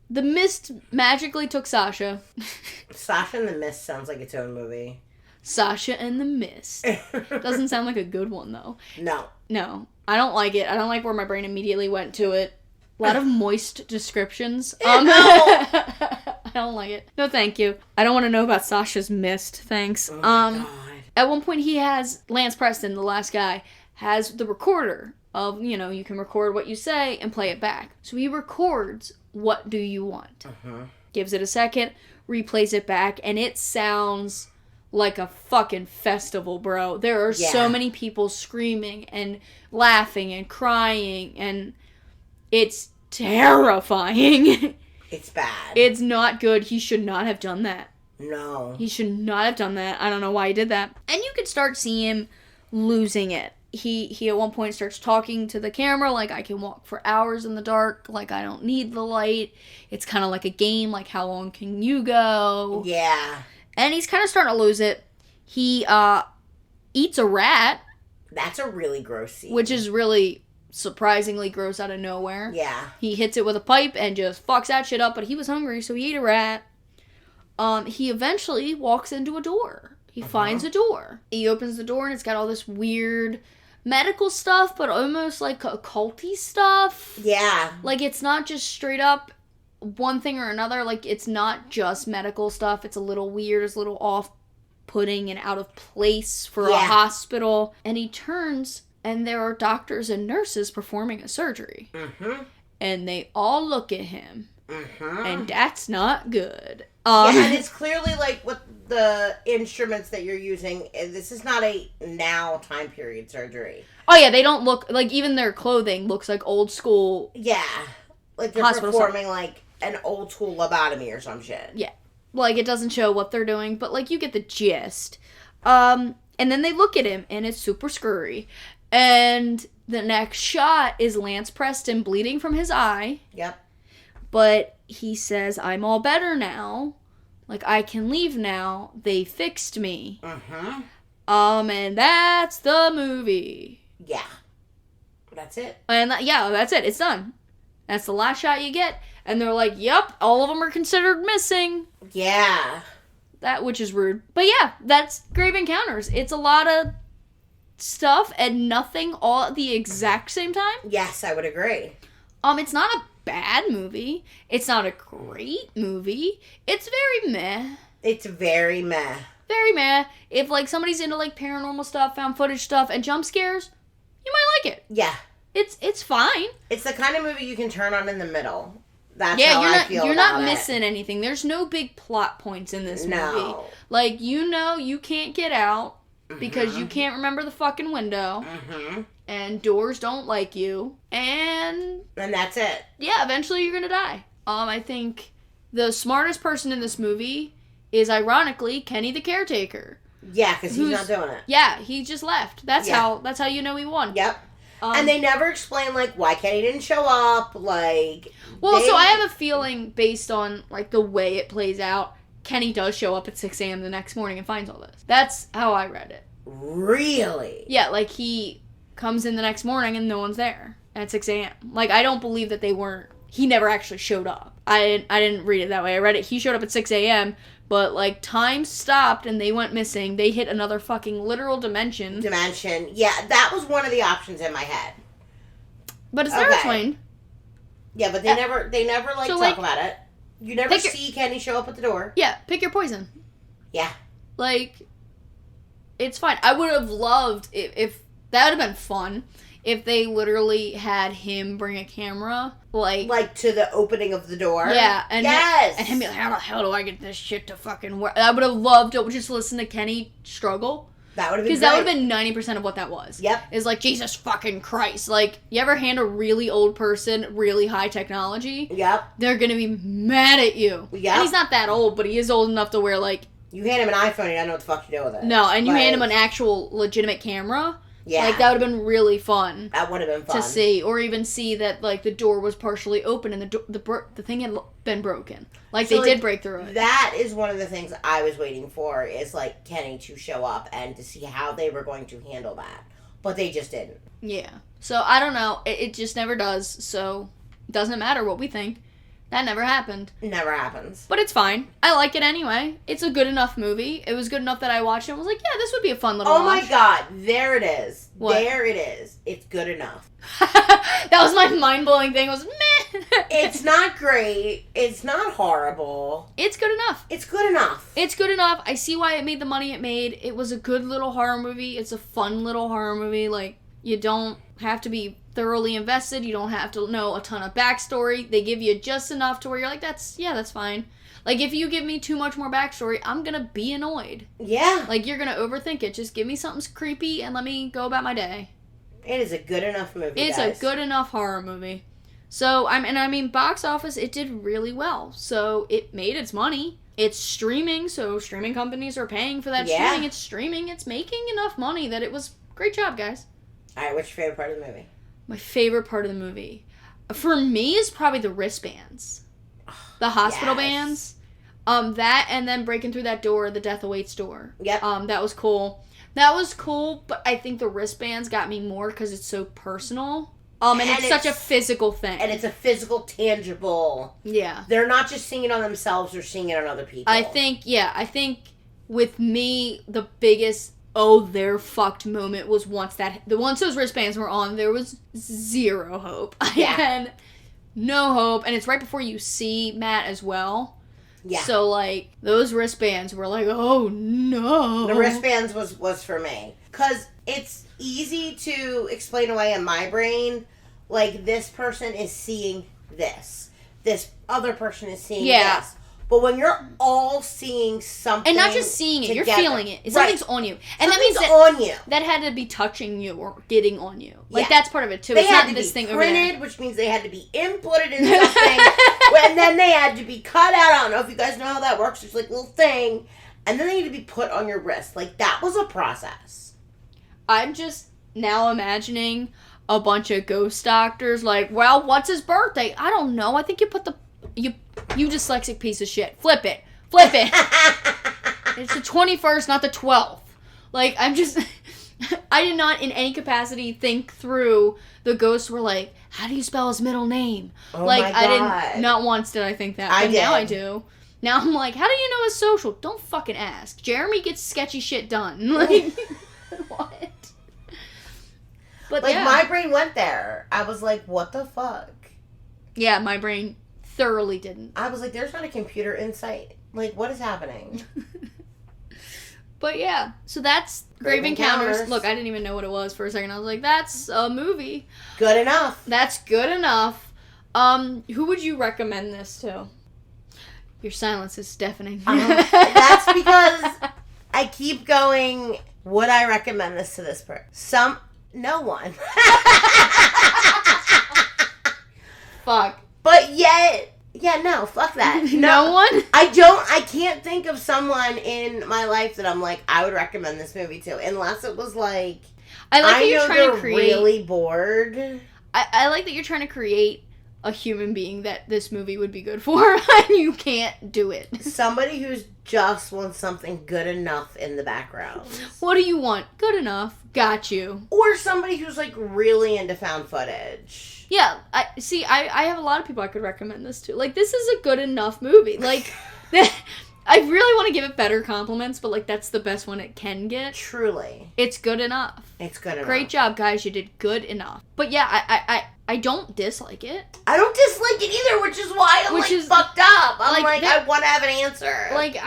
the mist magically took Sasha. Sasha and the Mist sounds like its own movie. Sasha and the Mist. Doesn't sound like a good one, though. No. I don't like it. I don't like where my brain immediately went to it. A lot of moist descriptions. I don't like it. No, thank you. I don't want to know about Sasha's mist. Thanks. Oh my God. At one point, Lance Preston, the last guy, has the recorder of, you can record what you say and play it back. So he records, what do you want? Uh-huh. Gives it a second, replays it back, and it sounds like a fucking festival, bro. There are so many people screaming and laughing and crying, and it's terrifying. It's bad. It's not good. He should not have done that. No. He should not have done that. I don't know why he did that. And you could start seeing him losing it he at one point starts talking to the camera like, I can walk for hours in the dark, like I don't need the light. It's kind of like a game, like how long can you go? Yeah. And he's kind of starting to lose it. He eats a rat. That's a really gross scene. Which is really surprisingly gross out of nowhere. Yeah. He hits it with a pipe and just fucks that shit up, but he was hungry, so he ate a rat. He eventually walks into a door. He finds a door. He opens the door and it's got all this weird medical stuff, but almost like occulty stuff. Yeah. Like, it's not just straight up one thing or another. Like, it's not just medical stuff. It's a little weird. It's a little off-putting and out of place for a hospital. And he turns, and there are doctors and nurses performing a surgery. Mm-hmm. And they all look at him. Mm-hmm. And that's not good. And it's clearly like with the instruments that you're using, this is not a now time period surgery. Oh yeah, they don't look like, even their clothing looks like old school. Yeah, like they're performing like an old school lobotomy or some shit. Yeah, like it doesn't show what they're doing, but like you get the gist. And then they look at him, and it's super scurry. And the next shot is Lance Preston bleeding from his eye. Yep. But he says, I'm all better now. Like, I can leave now. They fixed me. Mm-hmm. And that's the movie. Yeah. That's it. And that's it. It's done. That's the last shot you get. And they're like, yep, all of them are considered missing. Yeah. Which is rude. But yeah, that's Grave Encounters. It's a lot of stuff and nothing all at the exact same time. Yes, I would agree. It's not a bad movie. It's not a great movie. It's very meh. It's very meh. Very meh. If, like, somebody's into, like, paranormal stuff, found footage stuff, and jump scares, you might like it. Yeah. It's fine. It's the kind of movie you can turn on in the middle. That's how I feel you're about not missing anything. There's no big plot points in this movie. Like, you can't get out because you can't remember the fucking window. Mm-hmm. And doors don't like you. And that's it. Yeah, eventually you're gonna die. I think the smartest person in this movie is, ironically, Kenny the caretaker. Yeah, because he's not doing it. Yeah, he just left. That's how you know he won. Yep. And they never explain, like, why Kenny didn't show up, like... Well, so I have a feeling, based on, like, the way it plays out, Kenny does show up at 6 a.m. the next morning and finds all this. That's how I read it. Really? Yeah, like, he comes in the next morning and no one's there at 6 a.m. Like, I don't believe that he never actually showed up. I didn't read it that way. I read it, he showed up at 6 a.m., but, like, time stopped and they went missing. They hit another fucking literal dimension. Yeah, that was one of the options in my head. But it's never explained. Yeah, but they never talk about it. You never see Kenny show up at the door. Yeah, pick your poison. Yeah. Like, it's fine. I would have loved, if that would have been fun, if they literally had him bring a camera, like to the opening of the door. Yeah, and yes, and him be like, how the hell do I get this shit to fucking work? I would have loved to just listen to Kenny struggle. That would have been, because that would have been 90% of what that was. Yep, is like, Jesus fucking Christ. Like, you ever hand a really old person really high technology? Yep, they're gonna be mad at you. Yep, and he's not that old, but he is old enough to where, like, you hand him an iPhone, you don't know what the fuck to do with it. No, and you hand him an actual legitimate camera. Yeah. Like, that would have been really fun. That would have been fun. To see. Or even see that, like, the door was partially open and the thing had been broken. Like, so, they did break through it. That is one of the things I was waiting for, is, like, Kenny to show up and to see how they were going to handle that. But they just didn't. Yeah. So, I don't know. It just never does. So, it doesn't matter what we think. That never happened. Never happens. But it's fine. I like it anyway. It's a good enough movie. It was good enough that I watched it and was like, yeah, this would be a fun little watch. My God. There it is. What? There it is. It's good enough. That was my mind-blowing thing. Was meh. It's not great. It's not horrible. It's good enough. It's good enough. It's good enough. I see why it made the money it made. It was a good little horror movie. It's a fun little horror movie. Like, you don't have to be thoroughly invested. You don't have to know a ton of backstory. They give you just enough to where you're like, that's fine. Like, if you give me too much more backstory, I'm gonna be annoyed. Yeah. Like, you're gonna overthink it. Just give me something creepy and let me go about my day. It is a good enough movie, It's guys. a good enough horror movie. So, I mean, box office, it did really well. So, it made its money. It's streaming, so streaming companies are paying for that streaming. It's streaming. It's making enough money that it was... Great job, guys. Alright, what's your favorite part of the movie? My favorite part of the movie, for me, is probably the wristbands. The hospital bands. That, and then breaking through that door, the Death Awaits door. Yep. That was cool. That was cool, but I think the wristbands got me more because it's so personal. And it's such a physical thing. And it's a physical, tangible. Yeah. They're not just seeing it on themselves, they're seeing it on other people. I think with me, the biggest, oh, they're fucked moment was once those wristbands were on, there was zero hope. Yeah. I had no hope. And it's right before you see Matt as well. Yeah. So, like, those wristbands were like, oh, no. The wristbands was for me. Because it's easy to explain away in my brain. Like, this person is seeing this. This other person is seeing this. But when you're all seeing something and not just seeing it, together, you're feeling it. Something's on you. And something's that means on you. That had to be touching you or getting on you. Like, that's part of it, too. They it's had not to this be thing printed, over there. which means they had to be inputted in something. And then they had to be cut out. I don't know if you guys know how that works. There's like a little thing. And then they need to be put on your wrist. Like, that was a process. I'm just now imagining a bunch of ghost doctors like, well, what's his birthday? I don't know. I think you put you dyslexic piece of shit. Flip it. It's the 21st, not the 12th. Like, I did not in any capacity think through the ghosts were like, how do you spell his middle name? Oh like, my God. I didn't, not once did I think that. But now I do. Now I'm like, how do you know his social? Don't fucking ask. Jeremy gets sketchy shit done. Like, what? But like, my brain went there. I was like, what the fuck? Yeah, my brain thoroughly didn't. I was like, there's not a computer in sight. Like, what is happening? But yeah, so that's Grave Encounters. Look, I didn't even know what it was for a second. I was like, that's a movie. Good enough. That's good enough. Who would you recommend this to? Your silence is deafening. That's because I keep going, would I recommend this to this person? No one. Fuck. But yet, yeah, no, fuck that. No one? I can't think of someone in my life that I'm like, I would recommend this movie to, unless it was like, I like that you're trying to create, really bored. I like that you're trying to create a human being that this movie would be good for, and you can't do it. Somebody who's just wants something good enough in the background. What do you want? Good enough. Got you. Or somebody who's like really into found footage. Yeah, I have a lot of people I could recommend this to. Like, this is a good enough movie. Like, I really want to give it better compliments, but, like, that's the best one it can get. Truly. It's good enough. It's good enough. Great job, guys. You did good enough. But, yeah, I don't dislike it. I don't dislike it either, which is why I'm, fucked up. I'm like I want to have an answer. Like,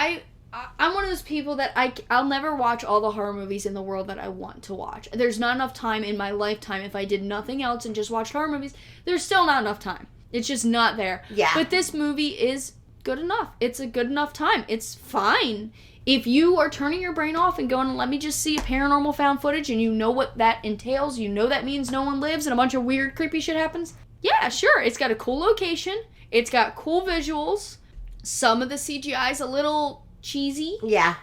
I'm one of those people that I'll never watch all the horror movies in the world that I want to watch. There's not enough time in my lifetime. If I did nothing else and just watched horror movies, there's still not enough time. It's just not there. Yeah. But this movie is good enough. It's a good enough time. It's fine. If you are turning your brain off and going, let me just see a paranormal found footage, and you know what that entails, you know that means no one lives and a bunch of weird, creepy shit happens, yeah, sure. It's got a cool location. It's got cool visuals. Some of the CGI is a little cheesy. Yeah.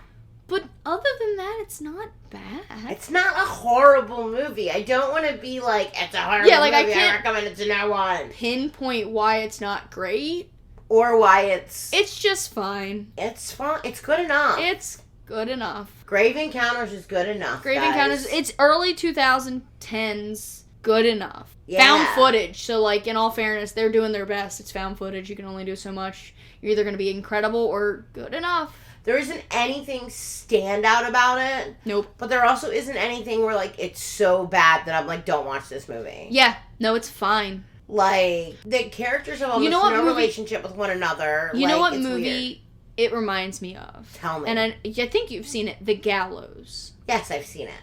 But other than that, it's not bad. It's not a horrible movie. I don't want to be like, it's a horrible movie. I recommend it to no one. Pinpoint why it's not great. Or why it's just fine. It's fine. It's good enough. It's good enough. Grave Encounters is good enough, Grave guys. Encounters, it's early 2010s. Good enough. Yeah. Found footage. So, like, in all fairness, they're doing their best. It's found footage. You can only do so much. You're either going to be incredible or good enough. There isn't anything standout about it. Nope. But there also isn't anything where, like, it's so bad that I'm like, don't watch this movie. Yeah. No, it's fine. Like, the characters have almost no relationship with one another. You know what movie it reminds me of? Tell me. And I think you've seen it, The Gallows. Yes, I've seen it.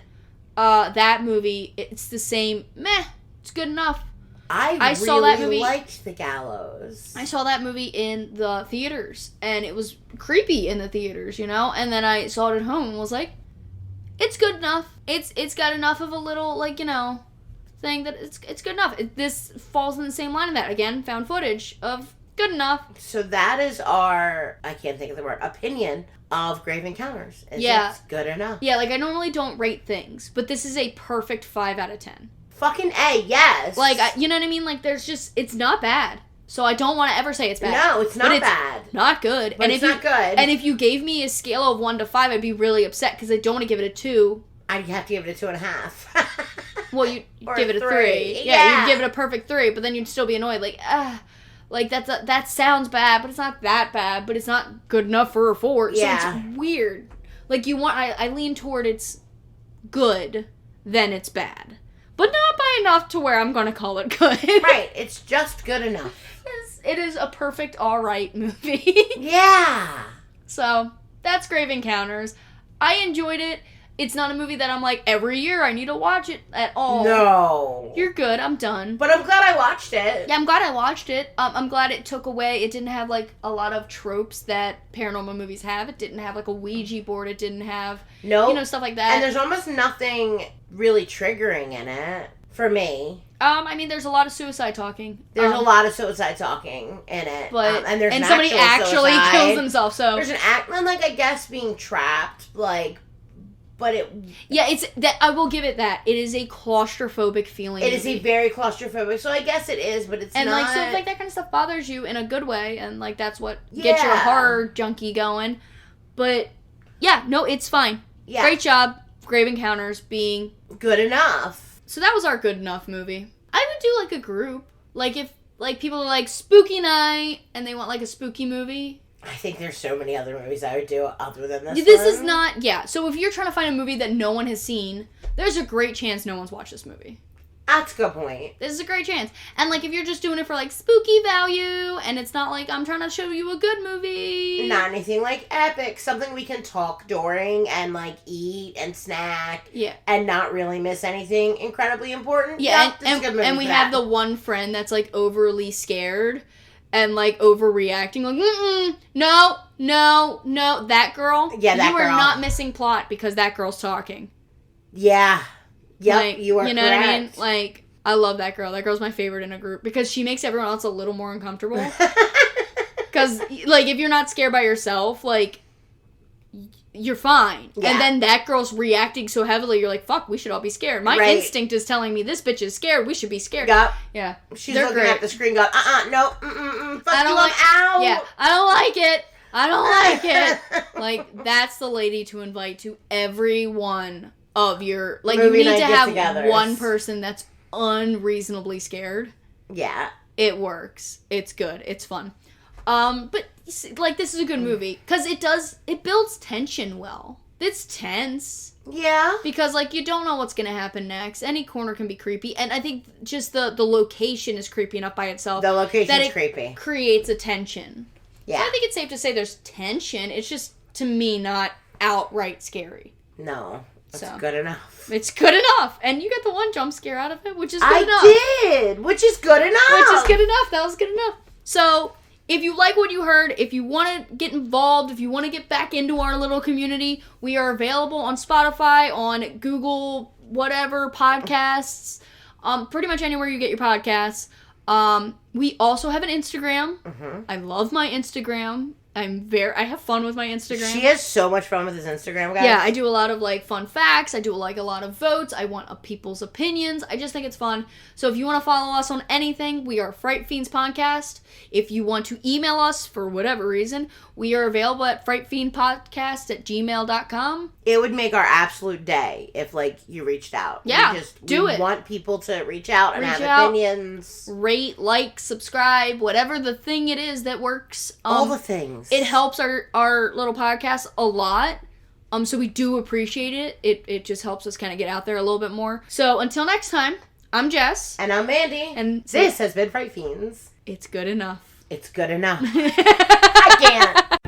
That movie, it's the same, meh, it's good enough. I saw that movie. Liked The Gallows. I saw that movie in the theaters, and it was creepy in the theaters, you know? And then I saw it at home and was like, it's good enough. It's got enough of a little, like, you know, thing that it's good enough. This falls in the same line of that. Again, found footage of Good enough. So that is our, I can't think of the word, opinion of Grave Encounters. Yeah. It's good enough. Yeah, like, I normally don't rate things, but this is a perfect 5 out of 10. Fucking A, yes. Like, you know what I mean? Like, there's just, it's not bad. So I don't want to ever say it's bad. No, it's not bad. Not good. But it's not good. And if you gave me a scale of 1 to 5, I'd be really upset because I don't want to give it a 2. I'd have to give it a 2.5. Well, you give it a 3. Yeah, you'd give it a perfect 3, but then you'd still be annoyed. Like, that sounds bad, but it's not that bad, but it's not good enough for a 4. Yeah. So it's weird. Like, I lean toward it's good, then it's bad. But not by enough to where I'm going to call it good. Right, it's just good enough. It is a perfect alright movie. Yeah. So, that's Grave Encounters. I enjoyed it. It's not a movie that I'm like, every year I need to watch it at all. No. You're good, I'm done. But I'm glad I watched it. Yeah, I'm glad I watched it. I'm glad it took away, it didn't have like a lot of tropes that paranormal movies have. It didn't have like a Ouija board. It didn't have, stuff like that. And there's almost nothing really triggering in it, for me. I mean, there's a lot of suicide talking. There's a lot of suicide talking in it. But, and there's somebody actually suicide. kills himself, so. There's an act, and like, I guess being trapped, like, but it... Yeah, it's that I will give it that. It is a claustrophobic feeling. It is a very claustrophobic, so I guess it is, but it's and not... And, like, so, like, that kind of stuff bothers you in a good way, and, like, that's what gets your horror junkie going. But, yeah, no, it's fine. Yeah. Great job, Grave Encounters, being... good enough. So that was our good enough movie. I would do, like, a group. Like, if, like, people are like, spooky night, and they want, like, a spooky movie... I think there's so many other movies I would do other than this This one. is not... Yeah, so if you're trying to find a movie that no one has seen, there's a great chance no one's watched this movie. That's a good point. This is a great chance. And, like, if you're just doing it for, like, spooky value, and it's not like, I'm trying to show you a good movie. Not anything, like, epic. Something we can talk during and, like, eat and snack. Yeah. And not really miss anything incredibly important. Yeah, and we have the one friend that's, like, overly scared and, like, overreacting. Like, no. That girl? Yeah, that girl. You are not missing plot because that girl's talking. Yeah. Yep, like, you are correct. You know what I mean? Like, I love that girl. That girl's my favorite in a group because she makes everyone else a little more uncomfortable. Because, like, if you're not scared by yourself, like, you're fine. Yeah. And then that girl's reacting so heavily, you're like, fuck, we should all be scared. My instinct is telling me this bitch is scared. We should be scared. Yep. Yeah. She's looking at the screen going, no, fuck I don't you, out. Yeah, I don't like it. I don't like it. Like, that's the lady to invite to every one of your... Like, movie you need to have get-togethers. one person that's unreasonably scared. Yeah. It works. It's good. It's fun. But, like, this is a good movie. Because it builds tension well. It's tense. Yeah. Because, like, you don't know what's going to happen next. Any corner can be creepy. And I think just the location is creepy enough by itself. The location's creepy. Creates a tension. Yeah. So I think it's safe to say there's tension. It's just, to me, not outright scary. No. It's good enough. It's good enough. And you got the one jump scare out of it, which is good enough. I did! Which is good enough! Which is good enough. That was good enough. So, if you like what you heard, if you want to get involved, if you want to get back into our little community, we are available on Spotify, on Google, whatever, podcasts, pretty much anywhere you get your podcasts. We also have an Instagram. Mm-hmm. I love my Instagram. I have fun with my Instagram. She has so much fun with his Instagram, guys. Yeah, I do a lot of, like, fun facts. I do, like, a lot of votes. I want people's opinions. I just think it's fun. So if you want to follow us on anything, we are Fright Fiends Podcast. If you want to email us for whatever reason, we are available at frightfiendpodcast@gmail.com. It would make our absolute day if, like, you reached out. Yeah, do it. We want people to reach out and have opinions. Rate, like, subscribe, whatever the thing it is that works. All the things. It helps our little podcast a lot. So we do appreciate it. It just helps us kind of get out there a little bit more. So until next time, I'm Jess. And I'm Mandy. And this has been Fright Fiends. It's good enough. It's good enough. I can't.